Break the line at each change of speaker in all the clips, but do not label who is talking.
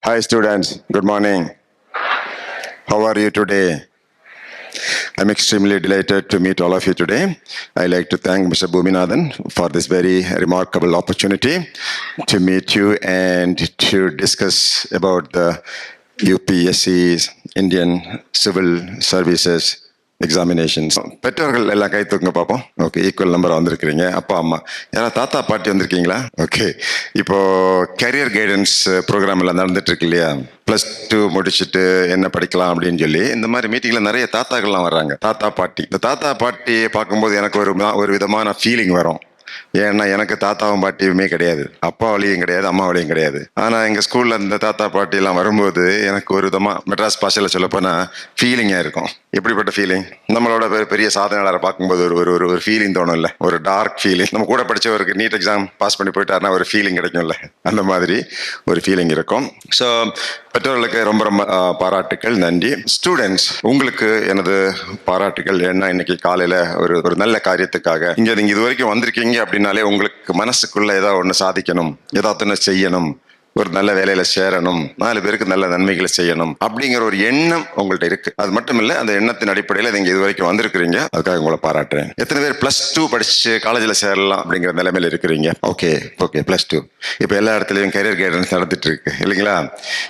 Hi students, good morning. How are you today? I'm extremely delighted to meet all of you today. I'd like to thank Mr. Bhuminathan for this very remarkable opportunity to meet you and to discuss about the UPSC's Indian Civil Services examinations. பெற்றோர்கள் எல்லாம் கை தூக்குங்க பார்ப்போம். Okay, equal number வந்திருக்கிறீங்க. அப்பா அம்மா யாராவது தாத்தா பாட்டி வந்திருக்கீங்களா? ஓகே, இப்போ கரியர் கைடன்ஸ் ப்ரோக்ராம் எல்லாம் நடந்துட்டு இருக்கு இல்லையா? +2 முடிச்சுட்டு என்ன படிக்கலாம் அப்படின்னு சொல்லி இந்த மாதிரி மீட்டிங்ல நிறைய தாத்தாக்கள்லாம் வர்றாங்க. தாத்தா பாட்டி, இந்த தாத்தா பாட்டியை பார்க்கும்போது எனக்கு ஒரு விதமான ஃபீலிங் வரும். ஏன்னா எனக்கு தாத்தாவும் பாட்டியுமே கிடையாது, அப்பா வழியும் கிடையாது, அம்மா வழியும் கிடையாது. ஆனா எங்க ஸ்கூல்ல இந்த தாத்தா பாட்டி எல்லாம் வரும்போது எனக்கு ஒரு விதமா மெட்ராஸ் பாஷையில சொல்ல போனா ஃபீலிங்கா இருக்கும். எப்படிப்பட்ட ஃபீலிங்? நம்மளோட பெரிய சாதனையாளரை பார்க்கும்போது ஒரு ஃபீலிங் தோணும்ல, ஒரு டார்க் ஃபீலிங். நம்ம கூட படிச்சவருக்கு நீட் எக்ஸாம் பாஸ் பண்ணி போயிட்டாருன்னா ஒரு ஃபீலிங் கிடைக்கும்ல, அந்த மாதிரி ஒரு ஃபீலிங் இருக்கும். ஸோ பெற்றோர்களுக்கு ரொம்ப ரொம்ப பாராட்டுக்கள், நன்றி. ஸ்டூடெண்ட்ஸ், உங்களுக்கு எனது பாராட்டுகள். ஏன்னா இன்னைக்கு காலையில ஒரு நல்ல காரியத்துக்காக நீங்க இது வரைக்கும் வந்திருக்கீங்க அப்படின்னாலே உங்களுக்கு மனசுக்குள்ள ஏதாவது ஒன்று சாதிக்கணும், ஏதாவது ஒன்று செய்யணும், ஒரு நல்ல வேலையில சேரணும், 4 பேருக்கு நல்ல நன்மைகளை செய்யணும் அப்படிங்கிற ஒரு எண்ணம் உங்கள்ட்ட இருக்கு. அது மட்டும் இல்ல, அந்த எண்ணத்தின் அடிப்படையில் நீங்க இது வரைக்கும் வந்திருக்கிறீங்க, அதுக்காக உங்களை பாராட்டுறேன். எத்தனை பேர் +2 படிச்சு காலேஜில் சேரலாம் அப்படிங்கிற நிலைமையில இருக்கிறீங்க? Okay okay, +2. இப்போ எல்லா இடத்துலையும் கரியர் கைடன்ஸ் நடந்துட்டு இருக்கு இல்லைங்களா?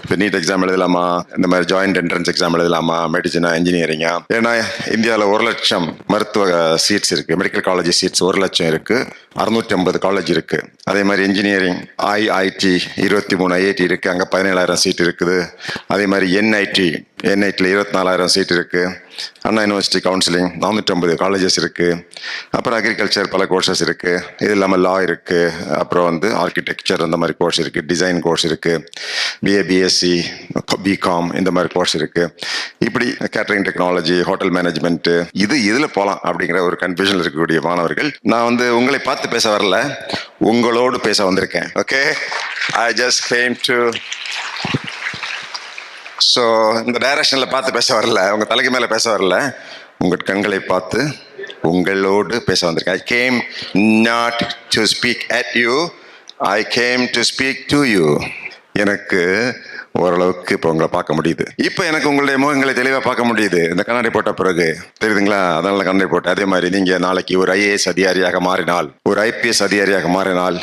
இப்போ நீட் எக்ஸாம் எழுதலாமா, இந்த மாதிரி ஜாயிண்ட் என்ட்ரன்ஸ் எக்ஸாம் எழுதலாமா, மெடிசனா, இன்ஜினியரிங்கா? ஏன்னா இந்தியாவில் 1 லட்சம் மருத்துவ சீட்ஸ் இருக்கு, மெடிக்கல் காலேஜ் சீட்ஸ் 1 லட்சம் இருக்கு, 650 காலேஜ் இருக்கு. அதே மாதிரி இன்ஜினியரிங் IIT 23 IIT இருக்கு, அங்கே 17,000 சீட் இருக்குது. அதே மாதிரி NITல 24,000 சீட் இருக்கு. அண்ணா யூனிவர்சிட்டி கவுன்சிலிங் 450 காலேஜஸ் இருக்கு. அப்புறம் அக்ரிகல்ச்சர் பல கோர்சஸ் இருக்கு. இது இல்லாமல் லா இருக்கு. அப்புறம் ஆர்கிடெக்சர் அந்த மாதிரி கோர்ஸ் இருக்கு, டிசைன் கோர்ஸ் இருக்கு, BA BSc BCom இந்த மாதிரி கோர்ஸ் இருக்கு. இப்படி கேட்டரிங் டெக்னாலஜி, ஹோட்டல் மேனேஜ்மெண்ட், இதுல போகலாம் அப்படிங்கிற ஒரு கன்ஃபியூஷன் இருக்கக்கூடிய மாணவர்கள். நான் உங்களை பார்த்து பேச வரல, உங்களோடு பேச வந்திருக்கேன். Okay, I just came to so இந்த டைரக்ஷன்ல பார்த்து பேச வரல, உங்க தலைக்கு மேல பேச வரல, உங்க கண்களை பார்த்து உங்களோடு பேச வந்திருக்கேன். I came not to speak at you, I came to speak to you. எனக்கு ஓரளவுக்கு இப்போ உங்களை பார்க்க முடியுது. இப்போ எனக்கு உங்களுடைய முகங்களை தெளிவாக பார்க்க முடியுது இந்த கண்ணாடி போட்ட பிறகு, தெரியுதுங்களா? அதனால கண்ணாடி போட்டேன். அதே மாதிரி நீங்க நாளைக்கு ஒரு IAS அதிகாரியாக மாறினால், ஒரு IPS அதிகாரியாக மாறினால்,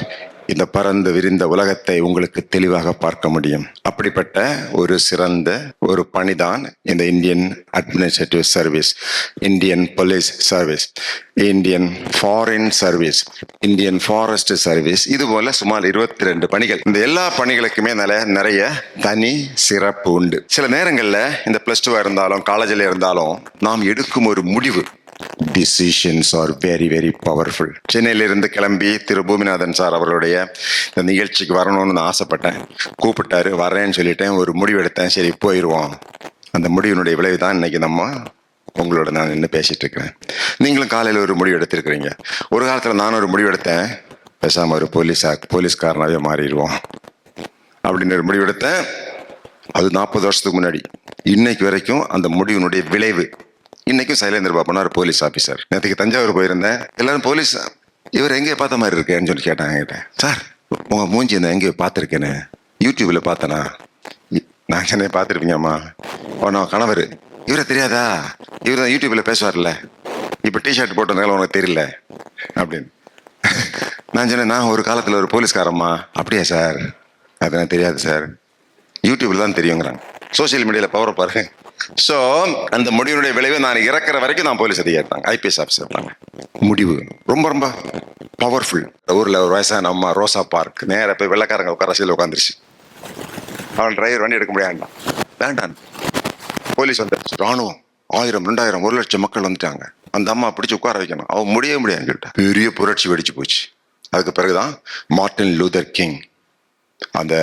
இந்த பரந்து விரிந்த உலகத்தை உங்களுக்கு தெளிவாக பார்க்க முடியும். அப்படிப்பட்ட ஒரு சிறந்த ஒரு பணிதான் இந்த Indian administrative service, Indian police service, Indian foreign service, Indian forest service. இது போல சுமார் 22 பணிகள். இந்த எல்லா பணிகளுக்குமே நிறைய தனி சிறப்பு உண்டு. சில நேரங்களில் இந்த +2 இருந்தாலும் காலேஜில் இருந்தாலும் நாம் எடுக்கும் ஒரு முடிவு, decisions are very very powerful. சென்னையிலிருந்து கிளம்பி திரு பூமிநாதன் சார் அவர்களுடைய இந்த நிகழ்ச்சிக்கு வரணும்னு நான் ஆசைப்பட்டேன். கூப்பிட்டாரு, வரேன்னு சொல்லிட்டேன். ஒரு முடிவு எடுத்தேன், சரி போயிடுவோம். அந்த முடிவினுடைய விளைவு தான் இன்னைக்கு உங்களோட நான் என்ன பேசிட்டு இருக்கிறேன். நீங்களும் காலையில் ஒரு முடிவு எடுத்திருக்கிறீங்க. ஒரு காலத்தில் நானும் ஒரு முடிவு எடுத்தேன், பேசாம ஒரு போலீஸ்காரனாவே மாறிடுவோம் அப்படின்னு ஒரு முடிவு எடுத்தேன். அது 40 வருஷத்துக்கு முன்னாடி. இன்னைக்கு வரைக்கும் அந்த முடிவினுடைய விளைவு இன்னைக்கும் சைலேந்திர பாபுனா ஒரு போலீஸ் ஆஃபீஸர். நேற்றுக்கு தஞ்சாவூர் போயிருந்தேன். எல்லாரும் போலீஸ், இவர் எங்கேயோ பார்த்த மாதிரி இருக்கேன்னு சொல்லி கேட்டாங்க என்கிட்ட. சார், உங்க மூஞ்சி இந்த எங்கேயோ பார்த்துருக்கேன்னு யூடியூப்ல பார்த்தனா? நான் சொன்னேன், பார்த்துருப்பீங்கம்மா. நான் கணவர், இவரை தெரியாதா? இவர் தான் யூடியூப்ல பேசுவார்ல, இப்போ டிஷர்ட் போட்டதுனால உனக்கு தெரியல அப்படின்னு. நான் சொன்னேன், நான் ஒரு காலத்தில் ஒரு போலீஸ்காரம்மா. அப்படியா சார்? அதெல்லாம் தெரியாது சார், யூடியூப்ல தான் தெரியுங்கிறாங்க. சோசியல் மீடியாவில் பவரை பாருங்க. ஸோ அந்த முடிவினுடைய விளைவு, நான் இறக்குற வரைக்கும் நான் போலீஸ் அதிகாரி தாங்க, IPS ஆஃபீஸர் தாங்க. முடிவு ரொம்ப ரொம்ப பவர்ஃபுல். ஊரில் ஒரு வயசான அம்மா ரோசா பார்க் நேராக போய் வெள்ளக்காரங்க உட்கார சீல உட்காந்துருச்சு. அவன் டிரைவர் வண்டி எடுக்க முடியாண்டான், வேண்டான். போலீஸ் வந்துருச்சு, ராணுவம் 1000 2000 1 லட்சம் மக்கள் வந்துட்டாங்க. அந்த அம்மா பிடிச்சி உட்கார வைக்கணும், அவன் முடியவே முடியாதுன்னு சொல்லிட்டா. பெரிய புரட்சி வெடிச்சு போச்சு. அதுக்கு பிறகுதான் மார்ட்டின் லூதர் கிங் அந்த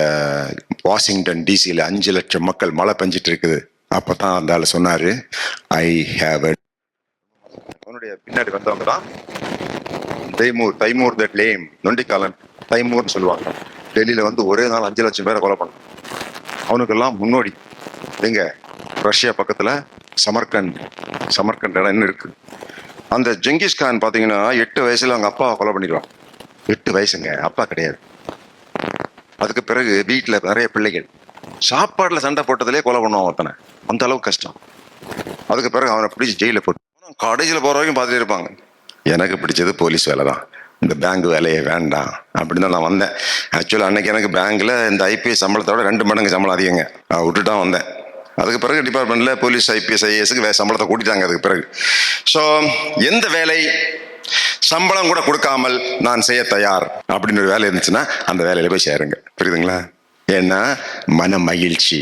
வாஷிங்டன் டிசியில் 5 லட்சம் மக்கள் மழை பெஞ்சிட்டு இருக்குது. அப்பதான் அந்த ஆள் சொன்னாரு, ஐ ஹேவ் அவனுடைய பின்னாடி வந்தவங்க தான் தைமூர் தட் லேம், நொண்டிக்காலன் தைமூர்னு சொல்லுவாங்க. டெல்லியில ஒரே நாள் 5 லட்சம் பேரை கொலை பண்ணான். அவனுக்கெல்லாம் முன்னோடி எங்க? ரஷ்யா பக்கத்துல சமர்கண்ட் இடம் இருக்கு. அந்த ஜெங்கிஸ்கான் பாத்தீங்கன்னா 8 வயசுல அவங்க அப்பாவை கொலை பண்ணிடுவான். 8 வயசுங்க, அப்பா கிடையாது. அதுக்கு பிறகு வீட்டுல நிறைய பிள்ளைகள் சாப்பாட்டில் சண்டை போட்டதுலேயே கொலை பண்ணுவான் ஒருத்தனை. அந்த அளவுக்கு கஷ்டம். அதுக்கு பிறகு அவனை பிடிச்சி ஜெயிலில் போட்டு கடைசியில் போகிற வரைக்கும் பார்த்துட்டு இருப்பாங்க. எனக்கு பிடிச்சது போலீஸ் வேலை தான், இந்த பேங்க் வேலையே வேண்டாம் அப்படின்னு தான் நான் வந்தேன். ஆக்சுவலாக அன்னைக்கு எனக்கு பேங்க்கில் இந்த ஐபிஎஸ் சம்பளத்தோட 2 மடங்கு சம்பளம் அதிகங்க. விட்டுட்டான் வந்தேன். அதுக்கு பிறகு டிபார்ட்மெண்ட்டில் போலீஸ் ஐபிஎஸ் ஐஏஎஸ்க்கு சம்பளத்தை கூட்டிட்டாங்க அதுக்கு பிறகு. ஸோ எந்த வேலை சம்பளம் கூட கொடுக்காமல் நான் செய்ய தயார் அப்படின்னு ஒரு வேலை இருந்துச்சுன்னா அந்த வேலையில போய் சேருங்க. புரியுதுங்களா? ஏன்னா மன மகிழ்ச்சி.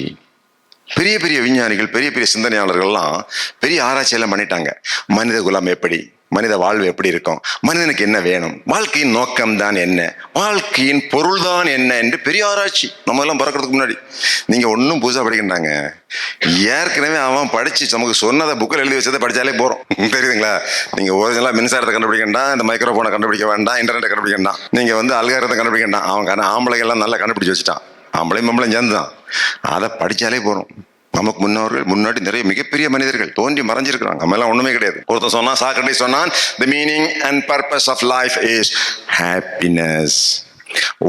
பெரிய பெரிய விஞ்ஞானிகள், பெரிய பெரிய சிந்தனையாளர்கள்லாம் பெரிய ஆராய்ச்சியெல்லாம் பண்ணிட்டாங்க. மனித குலம் எப்படி, மனித வாழ்வு எப்படி இருக்கும், மனிதனுக்கு என்ன வேணும், வாழ்க்கையின் நோக்கம் தான் என்ன, வாழ்க்கையின் பொருள் தான் என்ன என்று பெரிய ஆராய்ச்சி. நம்ம எல்லாம் பிறக்கிறதுக்கு முன்னாடி நீங்க ஒன்றும் புதுசாக படிக்கின்றாங்க. ஏற்கனவே அவன் படிச்சு நமக்கு சொன்னதை புக்கில் எழுதி வச்சதை படிச்சாலே போறோம். தெரியுதுங்களா? நீங்க ஒரிஜினலா மின்சாரத்தை கண்டுபிடிக்கண்டா, இந்த மைக்ரோஃபோனை கண்டுபிடிக்க வேண்டாம், இன்டர்நெட்டை கண்டுபிடிக்க வேண்டாம், நீங்க அல்காரத்தை கண்டுபிடிக்க வேண்டாம். அவன் ஆம்பளைகள் எல்லாம் நல்லா கண்டுபிடிச்சு வச்சுட்டான். ஆம்பளையும் மம்பளையும் சேர்ந்து தான். அதை படிச்சாலே போறோம். நமக்கு முன்னோர்கள் முன்னாடி நிறைய மிகப்பெரிய மனிதர்கள் தோன்றி மறைஞ்சிருக்கிறாங்க. நம்ம எல்லாம் ஒண்ணுமே கிடையாது. ஒருத்தன் சொன்னா, சாக்ரட்டிஸ் சொன்னான், the meaning and purpose of life is happiness.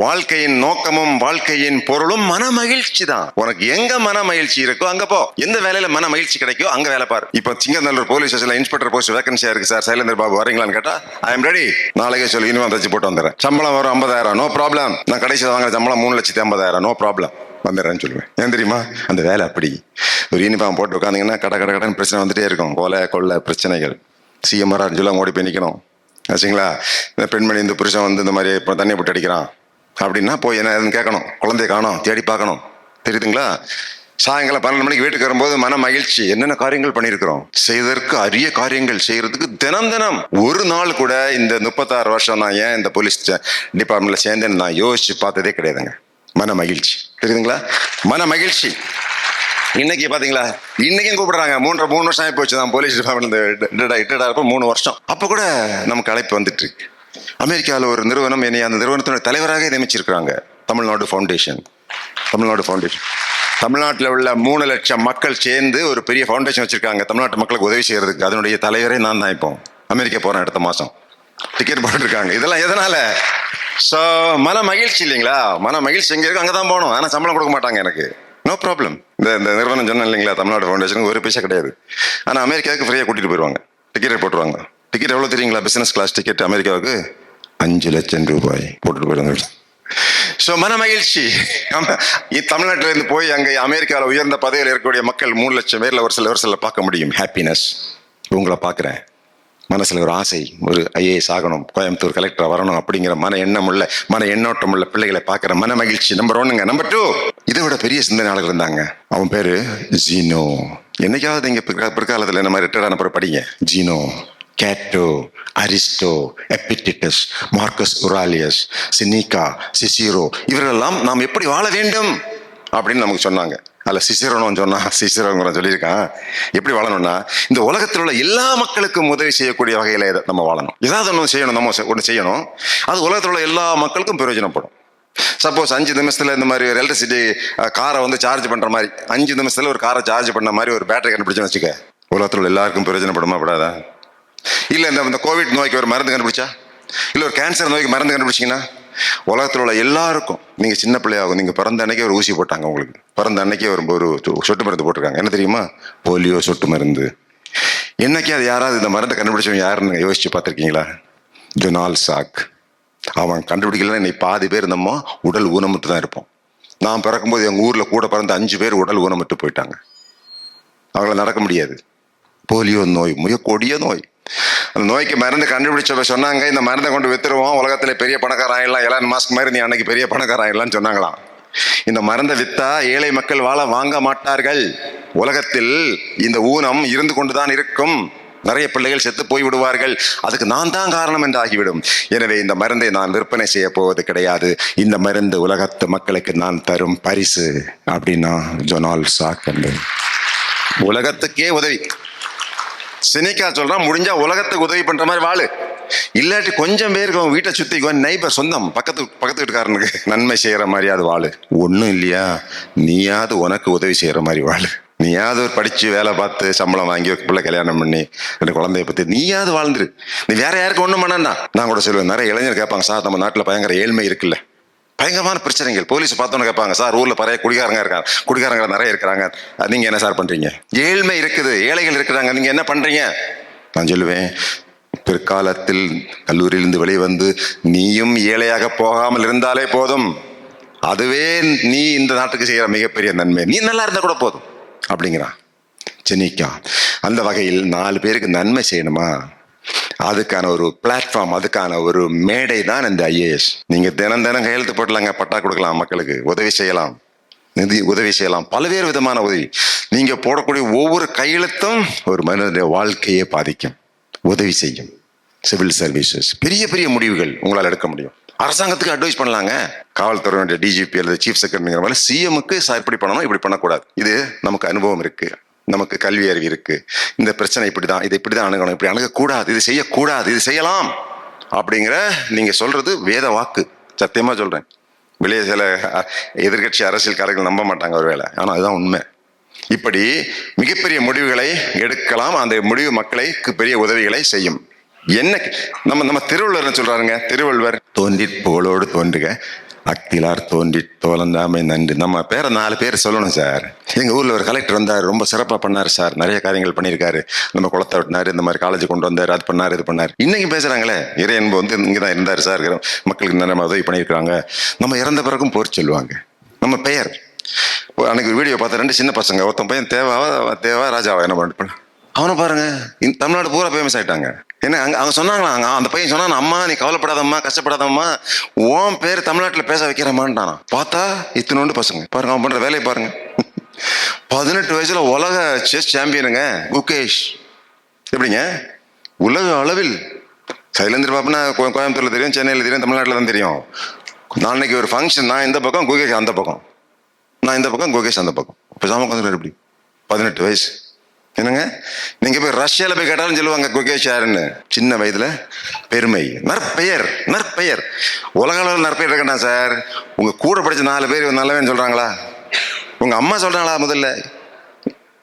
வாழ்க்கையின் நோக்கமும் வாழ்க்கையின் பொருளும் மன மகிழ்ச்சி தான். உனக்கு எங்க மன மகிழ்ச்சி இருக்கோ அங்க போ. எந்த வேலையில மன மகிழ்ச்சி கிடைக்கோ அங்க வேலை பாரு. இப்ப சிங்கநல்லூர் போலீஸ் ஸ்டேஷன்ல இன்ஸ்பெக்டர் போஸ்ட் வேகன்சியா இருக்கு சார், சைலேந்தர் பாபு வரீங்களான்னு கேட்டா, ஐ எம் ரெடி, நாளைக்கே சொல்லி யூனிஃபார்ம் தச்சு போட்டு வந்துடுறேன், சம்பளம் வரும் 50,000, நோ ப்ராப்ளம், நான் கடைசியில் வாங்குற சம்பளம் 3,50,000, நோ ப்ராப்ளம், வந்துடுறேன்னு சொல்லுவேன். ஏன் தெரியுமா? அந்த வேலை அப்படி. ஒரு யூனிஃபார்ம் போட்டு உட்காந்தீங்கன்னா கடன் பிரச்சனை வந்துட்டே இருக்கும். கொலை கொள்ளை பிரச்சனைகள். சிஎம்ஆர் சொல்லலாம் ஓடி போய் நிற்கணும் ஆச்சுங்களா? இந்த பெண்மணி இந்த புருஷன் இந்த மாதிரி இப்போ தண்ணி போட்டு அடிக்கிறான் அப்படின்னா போய் என்ன ஏதுன்னு கேட்கணும், குழந்தைய காணும், தேடி பார்க்கணும். தெரியுதுங்களா? சாயங்காலம் 12 மணிக்கு வீட்டுக்கு வரும்போது மன மகிழ்ச்சி. என்னென்ன காரியங்கள் பண்ணியிருக்கிறோம், செய்வதற்கு அரிய காரியங்கள் செய்யறதுக்கு தினம் ஒரு நாள் கூட இந்த 36 வருஷம் நான் ஏன் இந்த போலீஸ் டிபார்ட்மெண்ட்ல சேர்ந்தேன்னு நான் யோசிச்சு பார்த்ததே கிடையாதுங்க. மன மகிழ்ச்சி. தெரியுதுங்களா? மன மகிழ்ச்சி. இன்னைக்கு பாத்தீங்களா, இன்னைக்கும் கூப்பிடுறாங்க. 3 வருஷம் ஆகி போச்சு தான் போலீஸ் டிபார்ட்மெண்ட் இருப்ப 3 வருஷம். அப்ப கூட நமக்கு அழைப்பு வந்துட்டு இருக்கு. அமெரிக்காவில் ஒரு நிறுவனம் என்னை அந்த நிறுவனத்தினுடைய தலைவராக நியமிச்சிருக்கிறாங்க. தமிழ்நாடு ஃபவுண்டேஷன். தமிழ்நாட்டில் உள்ள 3 லட்சம் மக்கள் சேர்ந்து ஒரு பெரிய ஃபவுண்டேஷன் வச்சிருக்காங்க தமிழ்நாட்டு மக்களுக்கு உதவி செய்யறதுக்கு. அதனுடைய தலைவரே நான் தான். இப்போ அமெரிக்கா போறேன் அடுத்த மாசம். டிக்கெட் போட்டுருக்காங்க. இதெல்லாம் எதனால? ஸோ மன மகிழ்ச்சி இல்லைங்களா? மன மகிழ்ச்சி எங்க இருக்கு அங்கே தான் போகணும். ஆனால் சம்பளம் கொடுக்க மாட்டாங்க எனக்கு. No problem. இந்த நிறுவனம் சொன்னேன் இல்லைங்களா, தமிழ்நாடு ஃபவுண்டேஷனுக்கு ஒரு பைசா கிடையாது. ஆனால் அமெரிக்காவுக்கு ஃப்ரீயாக கூட்டிட்டு போயிடுவாங்க. டிக்கெட் போட்டுருவாங்க. டிக்கெட் எவ்வளோ தெரியுங்களா? பிசினஸ் கிளாஸ் டிக்கெட் அமெரிக்காவுக்கு 5 லட்சம் ரூபாய் போட்டுட்டு போயிடுவாங்க. ஸோ மன மகிழ்ச்சி. தமிழ்நாட்டில இருந்து போய் அங்கே அமெரிக்காவில் உயர்ந்த பதவியில் இருக்கக்கூடிய மக்கள் 3 லட்சம் பேர்ல ஒரு சில பார்க்க முடியும். ஹாப்பினஸ். உங்களை பார்க்குறேன், மனசுல ஒரு ஆசை, ஒரு ஐஏஎஸ் ஆகணும், கோயம்புத்தூர் கலெக்டர் வரணும் அப்படிங்கிற மன எண்ணோட்டம் உள்ள பிள்ளைகளை பார்க்குற மன மகிழ்ச்சி. நம்பர் 1ங்க. நம்பர் 2, இதை விட பெரிய சிந்தனையாளர்கள் இருந்தாங்க. அவன் பேரு ஜீனோ. என்னைக்காவது நீங்க பிற்காலத்தில் இந்த மாதிரி ரிட்டையர்ட் ஆன பிறகு படிங்க. ஜீனோ, கேட்டோ, அரிஸ்டோ, எபிக்டஸ், மார்க்கஸ் உராலியஸ், சினிகா, சிசிரோ, இவரெல்லாம் நாம் எப்படி வாழ வேண்டும் அப்படின்னு நமக்கு சொன்னாங்க. அல்ல சிசிரோன்னு சொன்னா, சிசிரோங்கிற சொல்லியிருக்கான். எப்படி வாழணும்னா, இந்த உலகத்தில் உள்ள எல்லா மக்களுக்கும் உதவி செய்யக்கூடிய வகையில நம்ம வாழணும். ஏதாவது ஒன்று செய்யணும், நம்ம ஒன்று செய்யணும். அது உலகத்தில் உள்ள எல்லா மக்களுக்கும் பிரயோஜனப்படும். சப்போஸ் 5 நிமிஷத்துல இந்த மாதிரி ஒரு எலக்ட்ரிசிட்டி காரை சார்ஜ் பண்ற மாதிரி, 5 நிமிஷத்துல ஒரு காரை சார்ஜ் பண்ண மாதிரி ஒரு பேட்டரி கண்டுபிடிச்சோன்னு வச்சுக்க, உலகத்தில் உள்ள எல்லாருக்கும் பிரயோஜனப்படுமா படாதா? இல்ல இந்த கோவிட் நோய்க்கு ஒரு மருந்து கண்டுபிடிச்சா, இல்ல ஒரு கேன்சர் நோய்க்கு மருந்து கண்டுபிடிச்சிங்கன்னா, உலகத்தில் உள்ள எல்லாருக்கும், நீங்க சின்ன பிள்ளையாகும், நீங்க பிறந்த அன்னைக்கே ஒரு ஊசி போட்டாங்க, உங்களுக்கு பிறந்த அன்னைக்கே ஒரு சொட்டு மருந்து போட்டிருக்காங்க. என்ன தெரியுமா? போலியோ சொட்டு மருந்து. என்னைக்கு அது யாராவது இந்த மருந்தை கண்டுபிடிச்சவங்க யாருன்னு யோசிச்சு பார்த்திருக்கீங்களா? ஜொனால் சாக். அவன் கண்டுபிடிக்கலன்னா இன்னைக்கு பாதி பேர் நம்ம உடல் ஊனமுட்டு தான் இருப்போம். நான் பிறக்கும்போது எங்க ஊர்ல கூட பிறந்த 5 பேர் உடல் ஊனமுட்டு போயிட்டாங்க. அவங்கள நடக்க முடியாது. போலியோ நோய் மிக கொடிய நோய். அந்த நோய்க்கு மருந்து கண்டுபிடிச்சப்ப சொன்னாங்க, இந்த மருந்தை கொண்டு வித்துருவோம், உலகத்துல பெரிய பணக்காரன் ஆயிடலாம், எலான் மாஸ்க் மாதிரி நீ அன்னைக்கு பெரிய பணக்காரன் ஆயிடலாம்னு சொன்னாங்களாம். இந்த மருந்தை வித்தா ஏழை மக்கள் வாங்க மாட்டார்கள். உலகத்தில் இந்த ஊனம் இருந்து கொண்டுதான் இருக்கும். நிறைய பிள்ளைகள் செத்து போய் விடுவார்கள். அதுக்கு நான் தான் காரணம் என்று ஆகிவிடும். எனவே இந்த மருந்தை நான் விற்பனை செய்ய போவது கிடையாது. இந்த மருந்து உலகத்து மக்களுக்கு நான் தரும் பரிசு அப்படின்னா ஜொனால் சாக். உலகத்துக்கே உதவி. சினிக்கா சொல்றான், முடிஞ்சா உலகத்துக்கு உதவி பண்ற மாதிரி வாழு. இல்லாட்டி கொஞ்சம் பேருக்கு வீட்டை சுத்தி நைபர், சொந்தம், பக்கத்து வீட்டுக்காரனுக்கு நன்மை செய்யற மாதிரியாவது வாழு. ஒன்றும் இல்லையா, நீயாவது உனக்கு உதவி செய்யற மாதிரி வாழு. நீயாவது ஒரு படிச்சு வேலை பார்த்து சம்பளம் வாங்கி ஒரு பிள்ளை கல்யாணம் பண்ணி 2 குழந்தைய பத்தி நீயாவது வாழ்ந்துரு. நீ வேற யாருக்கு ஒண்ணும் பண்ணா. நான் கூட சொல்லுவேன், நிறைய இளைஞர் கேட்பாங்க, சார் நம்ம நாட்டுல பயங்கர ஏழ்மை இருக்குல்ல, பயங்கரமான பிரச்சனைகள். போலீஸ் பார்த்தோன்னு கேட்பாங்க, சார் ஊர்ல பழைய குடிகாரங்க நிறைய இருக்கிறாங்க, நீங்க என்ன சார் பண்றீங்க? ஏழ்மை இருக்குது, ஏழைகள் இருக்கிறாங்க, நீங்க என்ன பண்றீங்க? நான் சொல்லுவேன், பிற்காலத்தில் கல்லூரியிலிருந்து வெளிவந்து நீயும் ஏழையாக போகாமல் இருந்தாலே போதும், அதுவே நீ இந்த நாட்டுக்கு செய்யற மிகப்பெரிய நன்மை. நீ நல்லா இருந்தா கூட போதும் அப்படிங்கிறான் ஜெனிகா. அந்த வகையில் 4 பேருக்கு நன்மை செய்யணுமா, அதுக்கான ஒரு பிளாட்ஃபார்ம், அதுக்கான ஒரு மேடை தான் இந்த ஐஏஎஸ். நீங்க தினம் கையெழுத்து போடலாங்க, பட்டா கொடுக்கலாம், மக்களுக்கு உதவி செய்யலாம், நிதி உதவி செய்யலாம், பல்வேறு விதமான உதவி. நீங்க போடக்கூடிய ஒவ்வொரு கையெழுத்தும் ஒரு மனிதனுடைய வாழ்க்கையை பாதிக்கும், உதவி செய்யும். சிவில் சர்வீசஸ் பெரிய பெரிய முடிவுகள் உங்களால் எடுக்க முடியும். அரசாங்கத்துக்கு அட்வைஸ் பண்ணலாங்க. காவல்துறையுடைய டிஜிபி அல்லது சீஃப் செக்ரட்டரிங்கிற மாதிரி சிஎம்க்கு சார் இப்படி பண்ணணும், இப்படி பண்ணக்கூடாது, இது நமக்கு அனுபவம் இருக்கு, நமக்கு கல்வி அறிவு இருக்கு, இந்த பிரச்சனை இப்படிதான், இது இப்படிதான் அணுகணும், இப்படி அணுகக்கூடாது, இது செய்யக்கூடாது, இது செய்யலாம் அப்படிங்கிற நீங்க சொல்றது வேத வாக்கு. சத்தியமா சொல்றேன், வெளியே சில எதிர்கட்சி அரசியல்காரர்கள் நம்ப மாட்டாங்க ஒருவேளை, ஆனா அதுதான் உண்மை. இப்படி மிகப்பெரிய முடிவுகளை எடுக்கலாம். அந்த முடிவு மக்களுக்கு பெரிய உதவிகளை செய்யும். என்ன நம்ம திருவள்ளுவர் சொல்றாருங்க, திருவள்ளுவர் தோன்றி புகழோடு தோன்றுக அக்திலார் தோன்றி தோலந்தாமை நன்று. நம்ம பேரை 4 பேர் சொல்லணும் சார். எங்க ஊர்ல ஒரு கலெக்டர் வந்தார், ரொம்ப சிறப்பா பண்ணாரு சார், நிறைய காரியங்கள் பண்ணியிருக்காரு, நம்ம குளத்தை விட்டினாரு, இந்த மாதிரி காலேஜ் கொண்டு வந்தாரு, அது பண்ணாரு, இது பண்ணாரு. இன்னைக்கு பேசுறாங்களே, இறை அன்பு வந்து இங்கதான் இருந்தாரு சார், மக்களுக்கு நிறைய உதவி பண்ணியிருக்காங்க. நம்ம இறந்த பிறகும் போர் சொல்லுவாங்க. நம்ம பெயர் அன்னைக்கு ஒரு வீடியோ பார்த்தா 2 சின்ன பசங்க, ஒருத்தன் பையன் தேவா ராஜாவா என்ன பண்ண, அவனை பாருங்க, தமிழ்நாடு பூரா ஃபேமஸ் ஆயிட்டாங்க. என்ன அவங்க சொன்னாங்களா, அந்த பையன் சொன்னான், அம்மா நீ கவலைப்படாதம்மா, கஷ்டப்படாதம்மா, உன் பேர் தமிழ்நாட்டில் பேச வைக்கிறமான்ட்டானா. பார்த்தா இத்தனோண்டு பசங்க பாருங்க, அவன் பண்ற வேலையை பாருங்க. 18 வயசுல உலக செஸ் சாம்பியனுங்க குகேஷ். எப்படிங்க உலக அளவில்? சைலேந்திர பாபுனா கோயம்புத்தூர்ல தெரியும், சென்னையில் தெரியும், தமிழ்நாட்டில் தான் தெரியும். நாளைக்கு ஒரு ஃபங்க்ஷன், நான் இந்த பக்கம், குகேஷ் அந்த பக்கம், நான் இந்த பக்கம், குகேஷ் அந்த பக்கம். பேசாம உட்காந்துருக்காரு எப்படி? 18 வயசு. என்னங்க, நீங்க போய் ரஷ்யால போய் கேட்டாலும் சொல்லுவாங்க குகேஷ் யாருன்னு. சின்ன வயதுல பெருமை, நற்பெயர் உலக அளவில் நற்பெயர் இருக்கா சார்? உங்க கூட படிச்ச 4 பேர் நல்லவேன்னு சொல்றாங்களா? உங்க அம்மா சொல்றாங்களா? முதல்ல